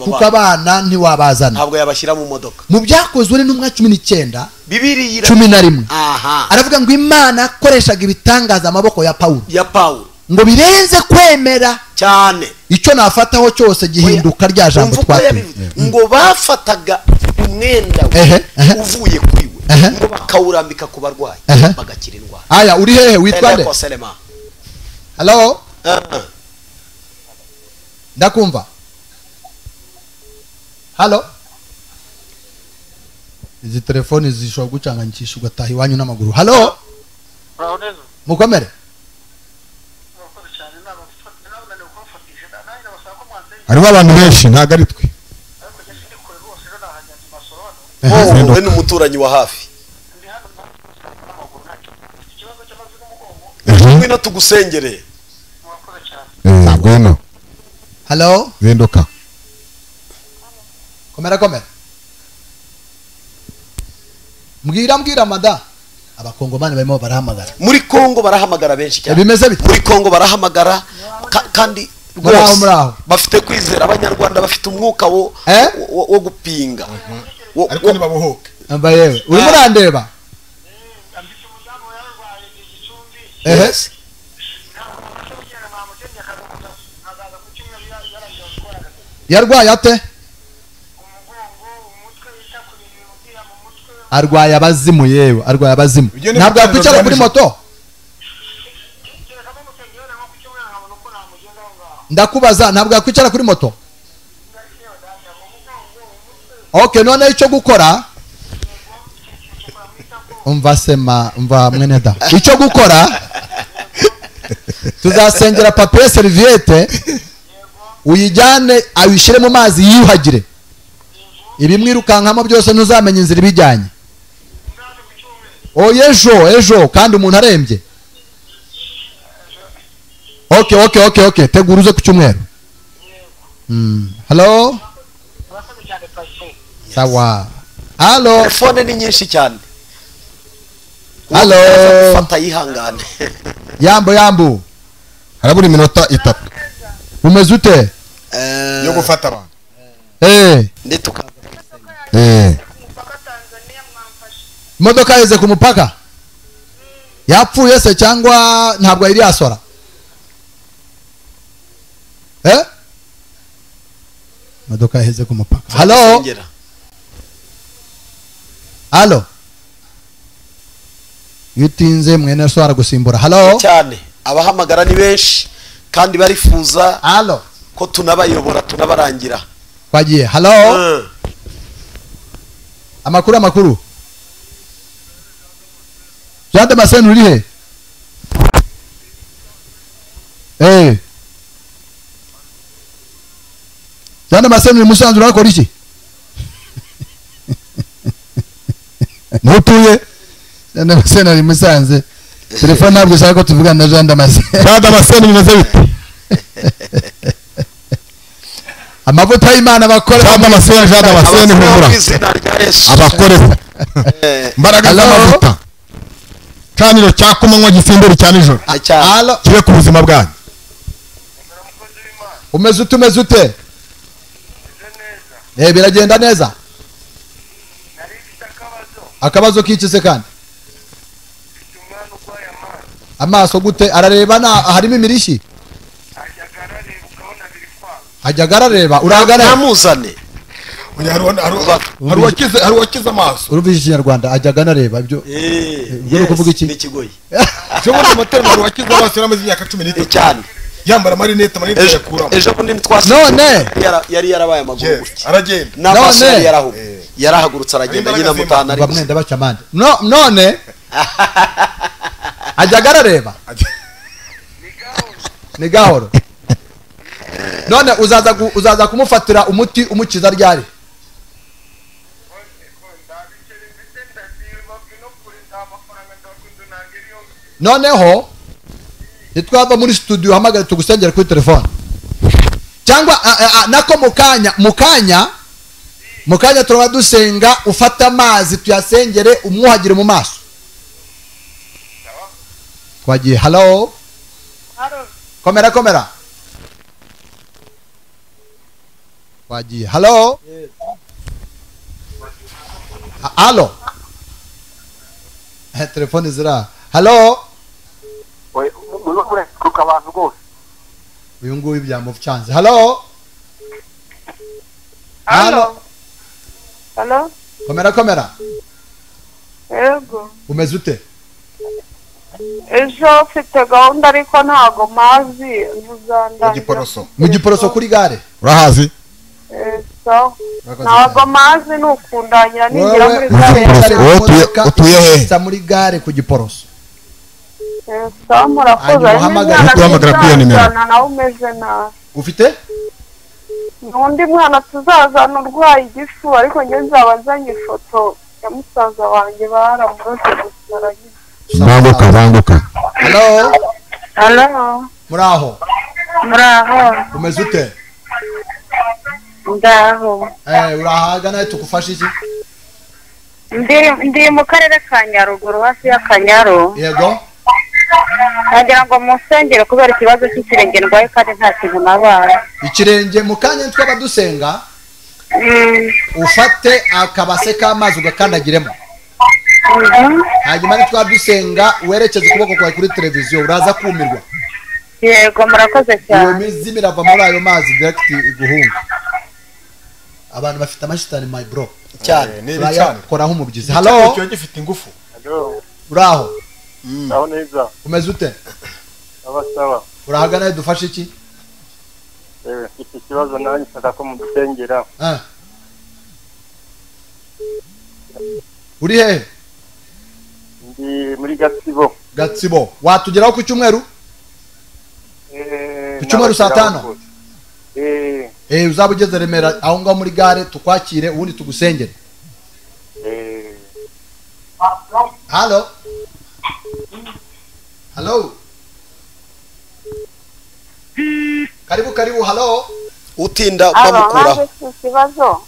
Speaker 2: Kuko abana ntiwabazana
Speaker 1: ntabwo yabashyira mu modoka.
Speaker 2: Mu byakozwe n'intumwa 19
Speaker 1: Bibiliya
Speaker 2: 11
Speaker 1: aha
Speaker 2: aravuga ngo Imana akoreshaga ibitangaza amaboko ya Paulo ngo birenze kwemera
Speaker 1: cyane.
Speaker 2: icyo nafataho cyose gihinduka rya jambo twatuye.
Speaker 1: Ngo bafataga umwenda uvuye kuri we ngo bakawurambika ku barwayi bagakira indwara.
Speaker 2: Aya uri hehe witwa nde? Hello? Ndakumva. Hello? Izi telefoni zishobora gucanganyisha ugataha iwanyu n'amaguru. Hello? Mukomere?
Speaker 3: Hariho abantu benshi ntago ari twe.
Speaker 1: Wowe n'umuturanyi wa hafi. Ngwino tugusengere.
Speaker 3: Ngwino.
Speaker 2: Hello?
Speaker 3: Zinduka.
Speaker 2: Komera. Mbwira mada. Abakongomani barimo barahamagara.
Speaker 1: Muri Kongo barahamagara benshi cyane.
Speaker 2: Bimeze bite?
Speaker 1: Muri Kongo barahamagara kandi
Speaker 2: muraho.
Speaker 1: Bafite kwizera abanyarwanda bafite umwuka wo gupinga.
Speaker 3: Ariko nibabuhuke.
Speaker 2: Amba yewe. Uri murandeba?
Speaker 1: Yes.
Speaker 2: Yarwaye ate? Arwaye abazimu yewe, arwaye abazimu. Ntabwo yakwicara kuri moto. Ndakubaza ntabwo yakwicara kuri moto. Okay, none icyo gukora umva mwene da. Icyo gukora tuzasengera papier serviette uyijyane ayishire mu mazi yiyuhagire. Ibimwirukankamo byose ntuzamenya inzira ibijyanye. Ejo kandi umuntu arembye. Okay. Tegura uze ku cyumweru. Hello? Sawa. Hello?
Speaker 1: Telefone ni nyinshi cyane.
Speaker 2: Hello?
Speaker 1: Fata yihangane.
Speaker 2: Yambo.
Speaker 3: Harabura iminota 3.
Speaker 2: Umeze ute?
Speaker 3: Yo gufata abantu.
Speaker 1: Ndituka.
Speaker 2: Imodoka yeze ku mupaka? Yapfuye se cyangwa ntabwo iri yasora? Imodoka yeze ku mupaka. Hello? Yutinze mwene so aragusimbura. Hello?
Speaker 1: Cyane. Abahamagara ni benshi kandi barifuza
Speaker 2: Hello?
Speaker 1: Ko tunabayobora tunabarangira.
Speaker 2: Kwagiye. Hello? Amakuru. Jean Damascene uri he? Jean Damascene uri Musanze urakora iki? Mutuye? Jean Damascene ari Musanze. Telefone ntabwo ishaka ko tuvugana na Jean Damascene.
Speaker 3: Jean Damascene bimeze bite?
Speaker 2: Amavuta y'Imana bakora.
Speaker 3: Jean Damascene humura. Abakoreho. Mbaraga z'amavuta. Kaniro cyakumanywa gisimbura cyane ijoro. Kibe ku buzima bwanyu. Umeze ute? Biragenda neza.
Speaker 2: akabazo k'ikize kandi amaso gute arareba harimo imirishyi ajyaga arareba uragana
Speaker 1: namuzane
Speaker 3: hari uwakize amaso
Speaker 2: urumvise ikinyarwanda ajyaga anareba ibyo uri kuvuga iki
Speaker 1: n'ikigoyi
Speaker 3: cyo muri moteri hari uwakize amaso yaramaze imyaka 13
Speaker 1: cyane
Speaker 3: yambara marinete yakuramo
Speaker 1: ejo kundi
Speaker 2: none
Speaker 1: yari yarabaye amaguru gutya
Speaker 3: aragenda
Speaker 1: n'amaso yarahagurutse aragenda nyina mutana ari
Speaker 2: bamwenda bacamande none ajyaga arareba ni gahoro none uzaza kumufatira umuti umukiza ryari noneho nitwava muri studio hamagara tugusengera kuri telefone cyangwa nako mukanya turaba dusenga ufata amazi tuyasengere umwuhagire mu maso twagiye hello komera twagiye hello halo telefone zira hello
Speaker 6: kuka abantu gose
Speaker 2: uyu nguyu byamucanze hello komera
Speaker 5: yego
Speaker 2: umeze ute
Speaker 5: ejo mfite gahunda ariko ntago mazi
Speaker 2: mu giporoso kuri gare
Speaker 3: urahazi
Speaker 5: ntago mazi nukundangira ningira muri gare
Speaker 3: utuye he
Speaker 2: muri gare ku giporoso
Speaker 3: uhamagara kuri iyo nimero
Speaker 5: nawe umeze nabi
Speaker 2: ufite
Speaker 5: n'undi mwana tuzazana urwaye igifu ariko njye nzaba nzanye ifoto ya musaza wanjye baramuroze gusara
Speaker 3: banguka
Speaker 5: halo
Speaker 2: muraho umeze ute
Speaker 5: ndaho
Speaker 2: urahagana tukufasha iki
Speaker 5: ndi mu karere ka Nyaruguru hafi y'Akanyaru
Speaker 2: yego
Speaker 5: nagira ngo musengere kubera ikibazo cy'ikirenge ndwaye kandi nta kintu nabaye
Speaker 2: ikirenge mu kanya twaba dusenga ufate akabase k'amazi ugakandagiremo hanyuma nitwaba dusenga werekeze ukuboko kwawe kuri televiziyo uraza kumirwa
Speaker 5: yego murakoze cyane
Speaker 2: iyo mizi mirava muri ayo mazi direct iguhunga abantu bafite amashitani my bro
Speaker 3: cyane
Speaker 2: koraho umubyizi hello
Speaker 3: cyo gifite ingufu
Speaker 2: uraho
Speaker 6: aho neza
Speaker 2: umeze ute
Speaker 6: sawa
Speaker 2: urahagana dufashe iki
Speaker 6: iki kibazo nanjye nshaka ko mudusengera
Speaker 2: uri hehe
Speaker 6: ndi muri Gatsibo
Speaker 2: watugeraho ku cyumweru ku cyumweru saa 5 uzaba ugeze Remera aho ngaho muri gare tukwakire ubundi tugusengere Hello karibu hello
Speaker 1: utinda bamukuraho
Speaker 5: ikibazo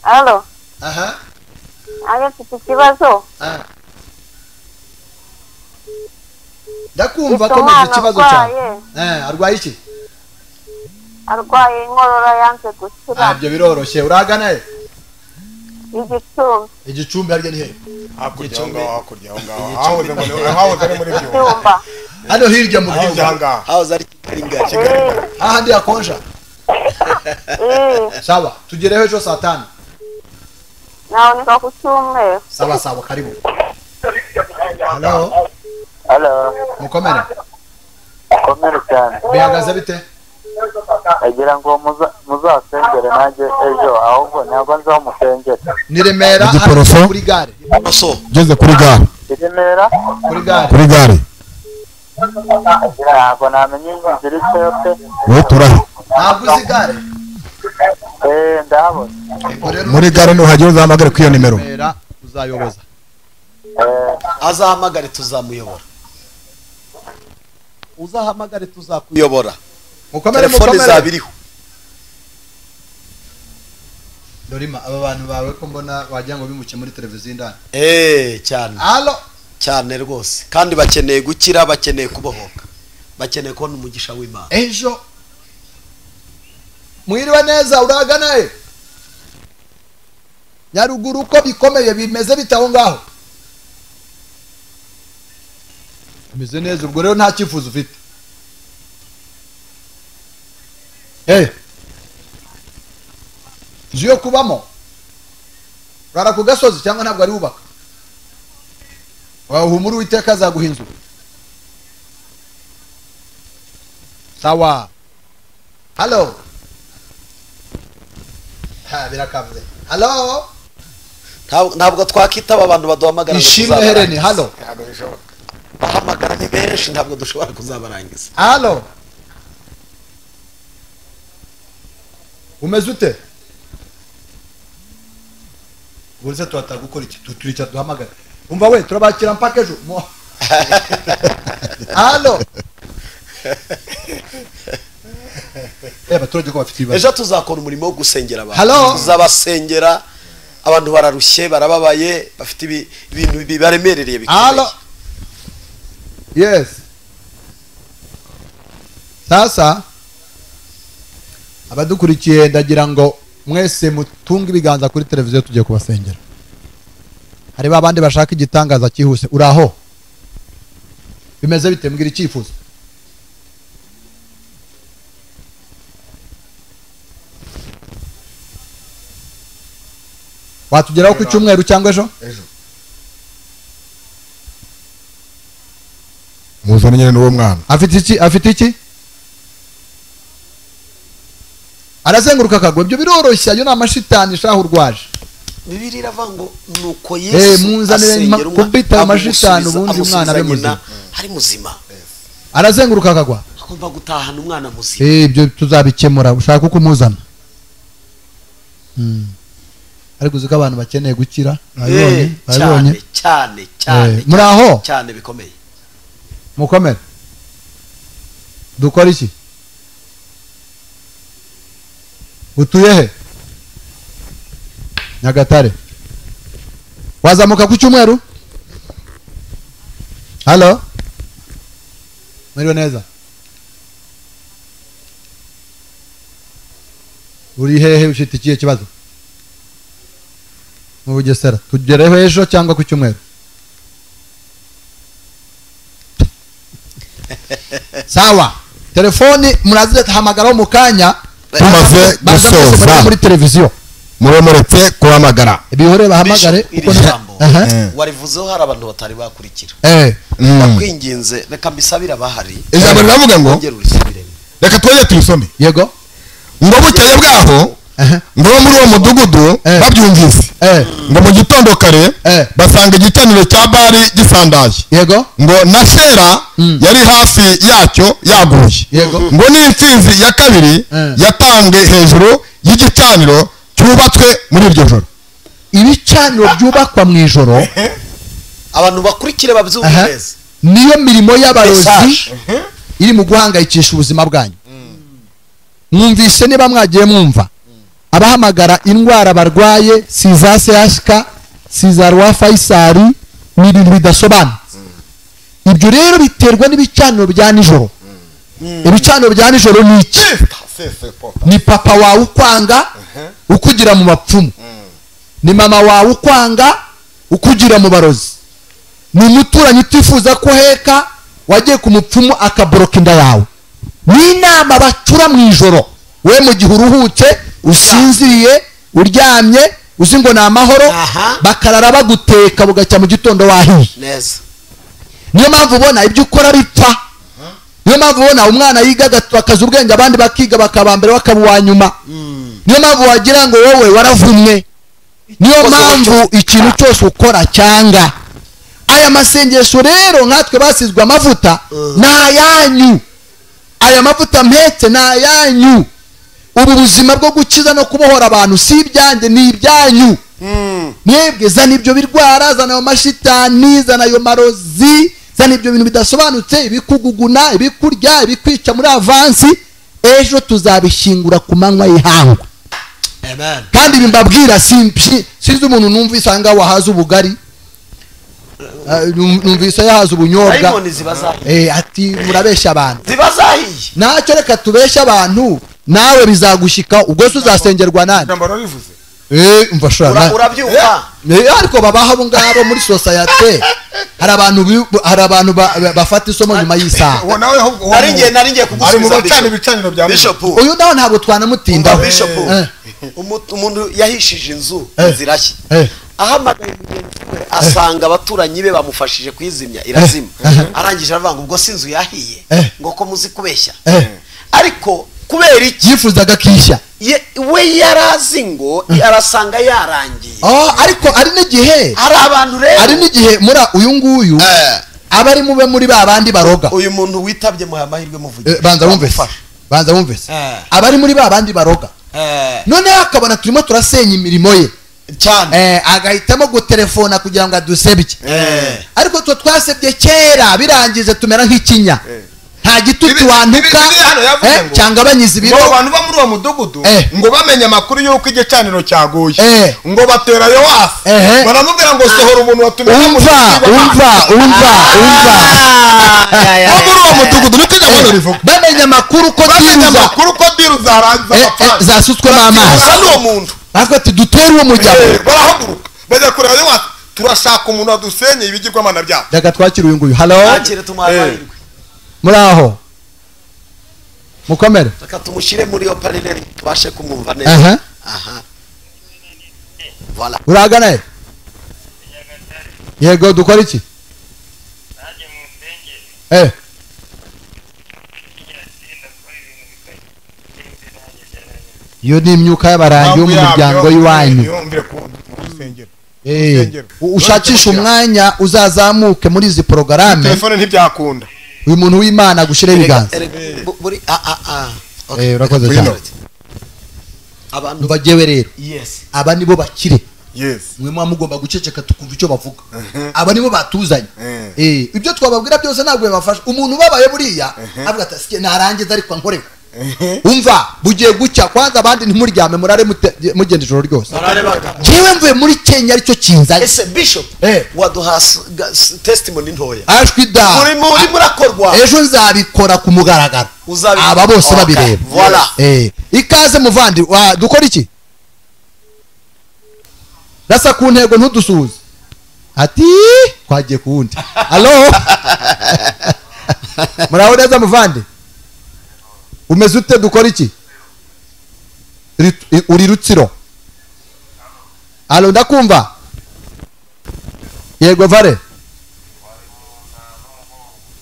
Speaker 5: halo mfite ikibazo
Speaker 2: ndakumva komeza ikibazo cyawe arwaye iki
Speaker 5: arwaye inkorora yanze gukira
Speaker 2: ibyo biroroshye uragana he
Speaker 5: igicumbi
Speaker 2: harya ni he
Speaker 3: hakurya aho ari muri byo
Speaker 2: hano hirya mu byumba
Speaker 1: hahoze ari Kigali
Speaker 2: ahandi yakonja sawa tugereho ejo saa 5
Speaker 5: nawe nika ku cyumweru
Speaker 2: sawa karibu
Speaker 6: halo
Speaker 2: mukomere
Speaker 6: cyane
Speaker 2: bihagaze bite
Speaker 6: agira ngo muzasengere nanjye ejo ahubwo ntabwo nzaho musengere
Speaker 2: ni Remera kuri gare
Speaker 3: ugeze kuri gare
Speaker 6: Remera
Speaker 2: kuri gare
Speaker 6: ntabwo namenye inzira icyo yote
Speaker 3: wowe turahe
Speaker 2: ntabwo uzi gare
Speaker 6: ndahabona
Speaker 3: muri gare nuhagera uzahamagare kuri iyo nimero
Speaker 2: Remera uzayoboza
Speaker 1: azahamagare tuzamuyobora uzahamagare tuzakuyobora telefone zabiriho
Speaker 2: Dorima aba bantu bawe ko mbona wagira ngo bimuke muri televiziyo indani
Speaker 1: cyane
Speaker 2: halo
Speaker 1: cyane rwose kandi bakeneye gukira bakeneye kubohoka bakeneye kubona umugisha w'Imana
Speaker 2: ejo mwiriwe neza uragana he Nyaruguru uko bikomeye bimeze bitaho ngaho bimeze neza ubwo rero nta cyifuzo ufite inzu yo kubamo urara ku gasozi cyangwa ntabwo ari wubaka wahumura Uwiteka azaguha inzu sawa halo birakavuze halo
Speaker 1: ntabwo twakitaba abantu baduhamagara
Speaker 2: ishimwe Hereni halo
Speaker 1: bahamagara ni benshi ntabwo dushobora kuzabarangiza
Speaker 2: halo umeze ute Buretse tuhatagukora iki turica duhamagara umva we turabakira mpaka ejo halo abaturage ko bafite ibibazo
Speaker 1: ejo tuzakora umurimo wo gusengera abantu
Speaker 2: Hello?
Speaker 1: tuzabasengera abantu bararushye barababaye bafite ibintu bibaremerereye
Speaker 2: halo yes sasa abadukurikiye ndagira ngo mwese mutunge ibiganza kuri televiziyo tugiye kubasengera hari babandi bashaka igitangaza cyihuse uraho bimeze bite mbwira icyifuzo watugeraho ku cyumweru cyangwa ejo
Speaker 3: muzana nyine n'uwo mwana
Speaker 2: afite iki arazenguruka akagwa ibyo biroroshye ayo ni amashitani shaho urwaje
Speaker 1: Bibiliya iravuga ngo nuko Yesu
Speaker 2: munzanire kubita amashitani ubundi umwana abe muzima
Speaker 1: ari muzima
Speaker 2: arazenguruka akagwa
Speaker 1: agomba gutahana umwana muzima
Speaker 2: ibyo tuzabikemura ushaka uko umuzana ariko uzi ko abantu bakeneye gukira
Speaker 1: cyane
Speaker 2: muri aho
Speaker 1: cyane bikomeye
Speaker 2: mukomere dukora iki utuye he Nyagatare wazamuka ku cyumweru halo mwiriwe neza uri hehe ufite ikihe kibazo mu Bugesera tugereho ejo cyangwa ku cyumweru sawa telefoni murazihamagaraho mu kanya
Speaker 3: tumaze gusoza
Speaker 2: muri televiziyo
Speaker 3: muremuretse kuhamagara
Speaker 2: ibihore bahamagare
Speaker 1: kuko warivuzeho hari abantu batari bakurikira bakwinginze reka mbisabira bahari
Speaker 3: ijambo riravuga ngo reka twege tuyisome
Speaker 2: yego
Speaker 3: ngo bukeye bwaho ngo muri uwo mudugudu babyumvise ngo mu gitondo kare basanga igicaniro cya Bali gisandaye
Speaker 2: yego
Speaker 3: ngo na Shera yari hafi yacyo yaguye ngo n'imfizi ya kabiri yatambwe hejuru y'igicaniro cyubatswe muri iryo joro
Speaker 2: ibicaniro byubakwa mu ijoro
Speaker 1: abantu bakurikire babyumve neza
Speaker 2: niyo mirimo y'abarozi iri mu guhangayikisha ubuzima bwanyu mwumvise niba mwagiye mwumva abahamagara indwara barwaye si za CHK si za Roi Faisal ni ibintu bidasobanutse ibyo rero biterwa n'ibicaniro bya nijoro ibicaniro bya nijoro ni iki ni papa wawe ukwanga ukugira mu bapfumu ni mama wawe ukwanga ukugira mu barozi ni umuturanyi utifuza ko heka wagiye ku mupfumu akaboroka inda yawe ni inama bacura mu ijoro we mu gihe uruhutse usinziriye uryamye uzi ngo ni amahoro bakarara baguteka bugacya mu gitondo wahiye
Speaker 1: neza
Speaker 2: niyo mpamvu ubona ibyo ukora bipfa niyo mpamvu ubona umwana yiga akaza ubwenge abandi bakiga bakaba mbere bakaba uwa nyuma niyo mpamvu wagira ngo wowe waravumwe niyo mpamvu ikintu cyose ukora cyanga aya masengesho rero nkatwe basizwe amavuta ni ayanyu aya mavuta mpetse ni ayanyu ubu buzima bwo gukiza no kubohora abantu si ibyanjye ni ibyanyu mwebwe zana ibyo birwara zana ayo mashitani zana ayo marozi zana ibyo bintu bidasobanutse ibikuguguna ibikurya ibikwica muri avansi ejo tuzabishingura ku manywa y'ihangwa kandi bimbabwira sinzi umuntu numvise aha ngaha wahaza ubugari numvise yahaza ubunyobwa ati murabeshya abantu ntacyo reka tubeshya abantu nawe bizagushika ubwo se uzasengerwa nani umva shora
Speaker 1: urabyumva
Speaker 2: ariko babaho abo ngabo muri society hari abantu bafata isomo nyuma y'isaha
Speaker 1: nari ngiye kugusubiza Bishop
Speaker 2: uyu nawe ntabwo twanamutindaho
Speaker 1: Bishop umuntu yahishije inzu zirashye ahamagaye mugenzi we asanga abaturanyi be bamufashije kwizimya irazima arangije aravuga ngo ubwo sinzu yahiye ngo ko muzi kubeshya ariko kubera iki
Speaker 2: yifuzaga kishya
Speaker 1: we yarazi ngo arasanga yarangiye
Speaker 2: ariko ari n'igihe
Speaker 1: hari abantu rero
Speaker 2: ari n'igihe muri uyu nguyu abari mube muri babandi baroga
Speaker 1: uyu muntu witabye mu amahirwe muvugira
Speaker 2: banza wumvise abari muri babandi baroga none akabona turimo turasenya imirimo ye
Speaker 1: cyane
Speaker 2: agahitamo gutelefona kugira ngo adusebye ariko twe twasebye kera birangije tumera nk'ikinya nta gitutu wantuka cyangwa abanyizi biro
Speaker 3: abantu ba muri uwo mudugudu ngo bamenye amakuru y'uko igicaniro cyaguye ngo baterayo hasi baramubwira ngo sohora umuntu watumye
Speaker 2: umva
Speaker 3: muri uwo mudugudu niko ijambo rivuga
Speaker 2: bamenye amakuru ko
Speaker 3: diru zarangiza
Speaker 2: zasutswemo amazi
Speaker 1: n'uwo muntu
Speaker 2: batwe ati dutere uwo muryango
Speaker 3: barahaguruka bajya kureba yo hasi turashaka umuntu wadusenye ibigirwamana byabo
Speaker 2: reka twakire uyu nguyu halo muri aho mukomere
Speaker 1: reka tumushyire muri iyo paraleli tubashe kumwumva neza voilà
Speaker 2: uragana yego dukora iki iyo ni imyuka y'abarangi yo mu muryango y'iwanyu ushakisha umwanya uzazamuke muri izi porogaramu
Speaker 3: telefone ntibyakunda
Speaker 2: uyu muntu w'Imana gushiraho ibiganza urakoze cyane
Speaker 1: abantu
Speaker 2: bagewe rero aba nibo bakire
Speaker 3: yes
Speaker 2: mwe mugomba guceceka tukumva icyo bavuga aba nibo batuzanye ibyo twababwira byose ntabwo bafasha umuntu babaye buriya avuga ati sike narangiza ariko nkorewe umva bugiye gucya kwanza abandi ntimuryame murare mugenda ijoro ryose jewe mvuye muri Kenya aricyo kinzanye
Speaker 1: ese Bishop waduha testimony ntoya
Speaker 2: ashwida
Speaker 1: muri murakorwa
Speaker 2: ejo nzabikora ku mugaragaro aba bose babireba
Speaker 1: voilà
Speaker 2: ikaze muvandi dukora iki rasa ku ntego ntudusuze ati twagiye ku wundi allo muraho neza muvandi umeze ute dukora iki uri Rutsiro allo ndakumva yego vare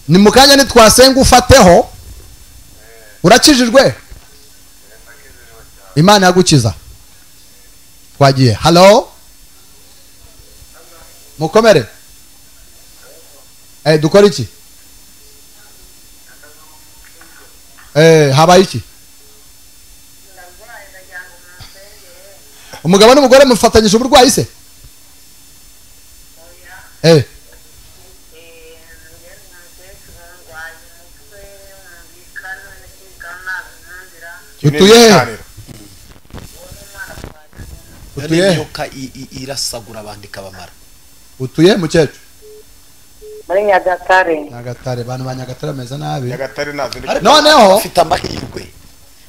Speaker 2: ni mukanya nitwasenga ufateho urakijijwe Imana yagukiza twagiye halo mukomere dukora iki habaye iki umugabo n'umugore mufatanyije uburwayi se
Speaker 1: utuye imyuka irasagura abandi kabamara
Speaker 2: utuye mukecuru
Speaker 5: muri Nyagatare
Speaker 2: abantu ba Nyagatare bameze nabi
Speaker 1: noneho bafite amahirwe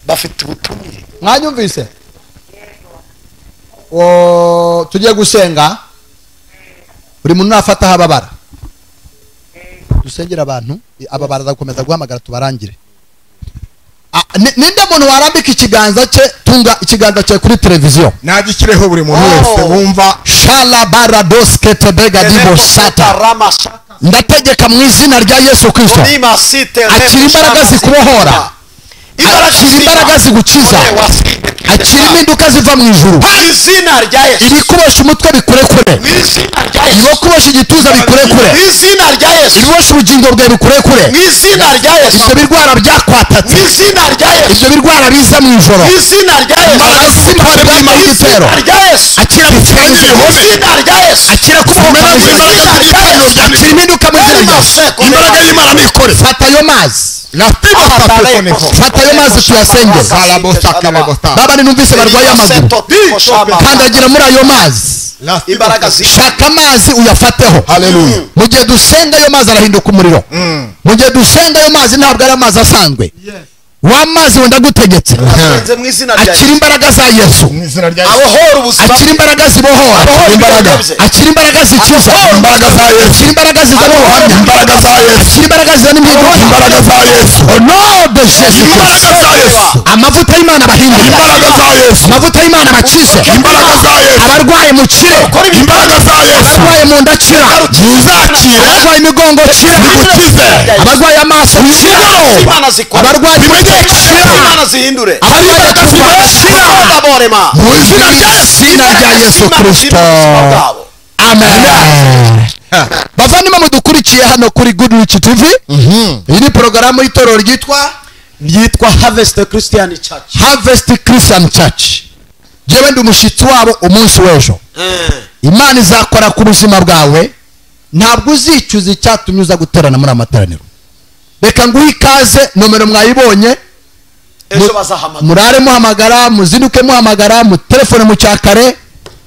Speaker 1: bafite ubutumire
Speaker 2: mwanyumvise tugiye gusenga buri muntu nafata hababara dusengera abantu ababara zakomeza guhamagara tubarangire ninde muntu warambika ikiganza cye tunga ikiganza cye kuri televiziyo
Speaker 3: nagikireho buri muntu wese wumva
Speaker 2: shala baradoske tebega dibo sata ndategeka mu izina rya Yesu Kristo akira imbaraga zikubohora akira imbaraga zigukiza akira impinduka ziva mu ijuru ibikubosha umutwe bikurekure ibikubosha igituza bikurekure ibikubosha ubugingo bwawe bikurekure ibyo birwara byakwatatse ibyo birwara biza mu ijoro imbaraga z'imana bw'imana igitero akira akira kubohoka mu izina rya Yesu akira impinduka mu izina rya Yesu imbaraga y'Imana nikore fata ayo mazi fata ayo mazi tuyasenge baba ninumvise barwaye amaguru kandagira muri ayo mazi shaka amazi uyafateho mu gihe dusenga ayo mazi arahinduka umuriro mu gihe dusenga ayo mazi ntabwo ari amazi asanzwe w'amazi wenda gutegetse
Speaker 1: asenze mu izina rya
Speaker 2: akira imbaraga za Yesu
Speaker 3: mu izina rya Yesu
Speaker 1: abohora ubuzima
Speaker 2: akira imbaraga zibohora akira imbaraga zikiza
Speaker 3: imbaraga za Yesu
Speaker 2: akira imbaraga zizana ubuhamya
Speaker 3: imbaraga za Yesu
Speaker 2: akira imbaraga zizana impinduka
Speaker 3: imbaraga za Yesu
Speaker 2: onode Yesu
Speaker 3: imbaraga za Yesu
Speaker 2: amavuta y'Imana bahindura
Speaker 3: imbaraga za Yesu
Speaker 2: amavuta y'Imana bakize
Speaker 3: imbaraga za Yesu
Speaker 2: abarwaye mukire
Speaker 3: imbaraga za Yesu
Speaker 2: abarwaye mu nda kira
Speaker 3: muzakire
Speaker 2: abarwaye imigongo kira
Speaker 3: bigukize
Speaker 2: abarwaye amaso kira
Speaker 1: Imana zikora
Speaker 2: abarwaye
Speaker 1: Imana zihindure
Speaker 2: abarwaye kira
Speaker 1: aborema
Speaker 3: mu izina rya Yesu
Speaker 2: izina rya Yesu Kristo amen bavandimwe mudukurikiye hano kuri Good Rich TV iyi ni porogaramu y'itorero ryitwa
Speaker 1: Harvest Christian Church
Speaker 2: Harvest Christian Church jewe ndi umushyitsi wabo umunsi w'ejo Imana izakora ku buzima bwawe ntabwo uzicuza icyatumye uza guterana muri amateraniro reka nguhe ikaze nomero mwayibonye
Speaker 1: ejo bazahamagara
Speaker 2: murare muhamagara muzinduke muhamagara mu telefone mu cyakare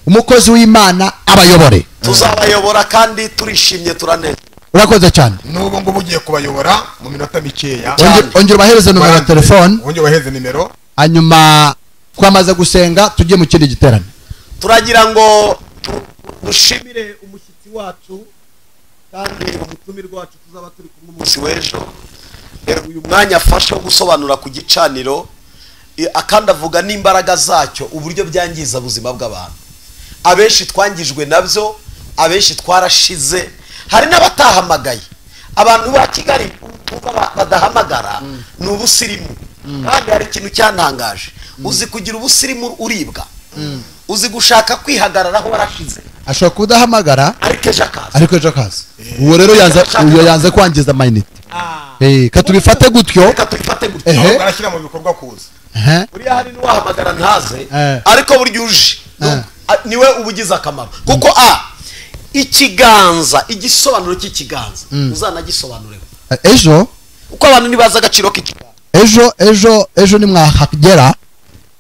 Speaker 2: umukozi w'Imana abayobore
Speaker 1: tuzabayobora kandi turishimye turaneze
Speaker 2: urakoze cyane
Speaker 3: n'ubu ngubu ugiye kubayobora mu minota mikeya
Speaker 2: ongera ubahereze nomero ya telefone
Speaker 3: ongera ubahereze nimero
Speaker 2: hanyuma twamaze gusenga tujye mu kindi giterane
Speaker 1: turagira ngo dushimire umushyitsi wacu kandi umutumirwa wacu tuzaba turi kumwe umunsi w'ejo uyu mwanya afashe wo gusobanura ku gicaniro akandi avuga n'imbaraga zacyo uburyo byangiza ubuzima bw'abantu abenshi twangijwe nabyo abenshi twarashize hari n'abatahamagaye abantu ba Kigali badahamagara ni ubusirimu kandi hari ikintu cyantangaje uzi kugira ubusirimu uribwa uzi gushaka kwihagararaho warashize
Speaker 2: ashobora kudahamagara ariko ejo akaza uwo rero yanze kwangiza amayinite katubifate gutyo
Speaker 3: barashyira mu bikorwa kuza
Speaker 1: uriya hari n'uwahamagara ntaze ariko burya uje niwe ubugize akamaro kuko ikiganza igisobanuro cy'ikiganza uzanagisobanureho
Speaker 2: ejo
Speaker 1: uko abantu ntibazi agaciro k'ikiganza
Speaker 2: ejo nimwahagera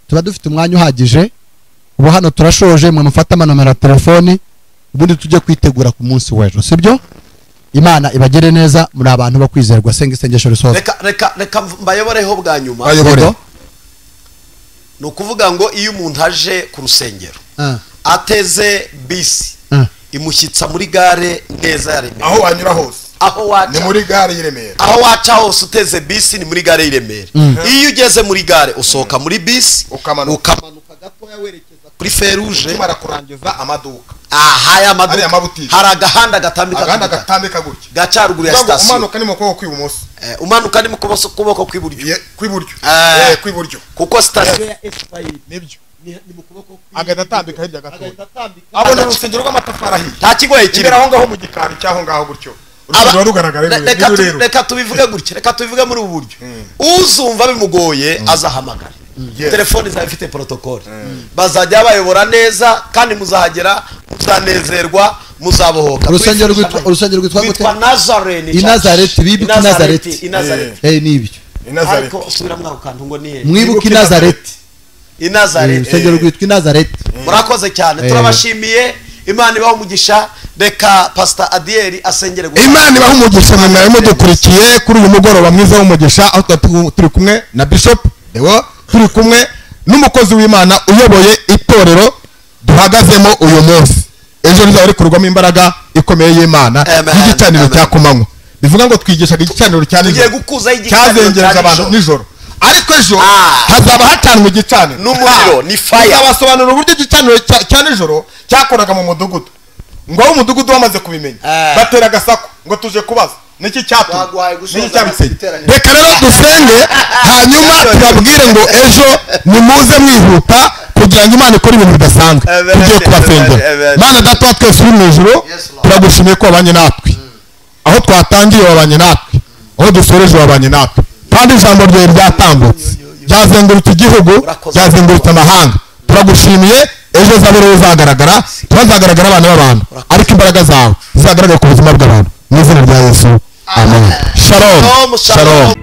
Speaker 2: tuba dufite umwanya uhagije ubu hano turashoje mwe mufata amanomero ya telefoni ubundi tujye kwitegura ku munsi w'ejo sibyo Imana ibagere neza muri abantu bo kwizerwa senga isengesho risoza
Speaker 1: reka mbayoboreho bwa nyuma ni ukuvuga ngo iyo umuntu aje ku rusengero ateze bisi imushyitsa muri gare neza ya Remera
Speaker 3: aho wanyura hose
Speaker 1: aho waca
Speaker 3: ni muri gare y'i Remera
Speaker 1: aho waca hose uteze bisi ni muri gare y'i Remera iyo ugeze muri gare usohoka muri bisi ukamanuka gatoya werekeza kuri feruje
Speaker 3: umara kurangiza amaduka
Speaker 1: aya maduka hari agahanda
Speaker 3: gatambika gutya
Speaker 1: gacaruguru ya station
Speaker 3: umanuka ni mu kuboko kw'ibumoso
Speaker 1: umanuka ni mu kuboko kw'iburyo
Speaker 3: kw'iburyo
Speaker 1: kuko station ya Espagne
Speaker 3: nibyo
Speaker 1: ni mu kuboko
Speaker 3: agatambika hirya gato abona urusengero rw'amatafari ahiye
Speaker 1: nta kigoye kiri
Speaker 3: aho ngaho mu gikari cyaho ngaho gutyo urusengero rugaragara
Speaker 1: reka tubivuge gutya reka tubivuge muri ubu buryo uzumva bimugoye azahamagara telefoni zawe ifite protocole bazajya bayobora neza kandi muzahagera muzanezerwa muzabohoka
Speaker 2: urusengero rwitwa
Speaker 1: gute Nazarene
Speaker 2: Nazareti bibuka Nazareti nibyo
Speaker 1: ariko usubira mwako kantu ngo nihe
Speaker 2: mwibuka Nazareti
Speaker 1: Nazareti
Speaker 2: urusengero rwitwa Nazareti
Speaker 1: murakoze cyane turabashimiye Imana ibaho umugisha reka Pastor Adiel asengere
Speaker 3: gusa Imana ibaho umugisha mwe mudukurikiye kuri uyu mugoroba mwiza w'umugisha aho turi kumwe na Bishop Dewo turi kumwe n'umukozi w'Imana uyoboye itorero duhagazemo uyu munsi ejo rizaba rikurwamo imbaraga ikomeye y'Imana y'igicaniro cya kumanywa bivuga ngo twigishaga igicaniro cya nijoro cyazengereje abantu nijoro ariko ejo hazaba hacanwa igicaniro
Speaker 1: n'umuriro ni fire
Speaker 3: abasobanura uburyo igicaniro cya nijoro cyakoraga mu mudugudu ngo aho umudugudu wamaze kubimenya batera agasako ngo tuje kubaza niki cyatuma niki cyabiteye reka rero dusenge hanyuma tubabwire ngo ejo nimuze mwihuta kugira ngo Imana ikore ibintu bidasanzwe tugiye kubasengera Mana data wa twese uri mu ijuru turagushimiye ko wabanye natwe aho twatangiye wabanye natwe aho dusoreje wabanye natwe kandi ijambo ryawe ryatambutse ryazengurutse igihugu ryazengurutse amahanga turagushimiye ejo zaburi uzagaragara tuzagaragara abana b'abantu ariko imbaraga zawe zizagaragara ku buzima bw'abantu mu izina rya Yesu amen shalom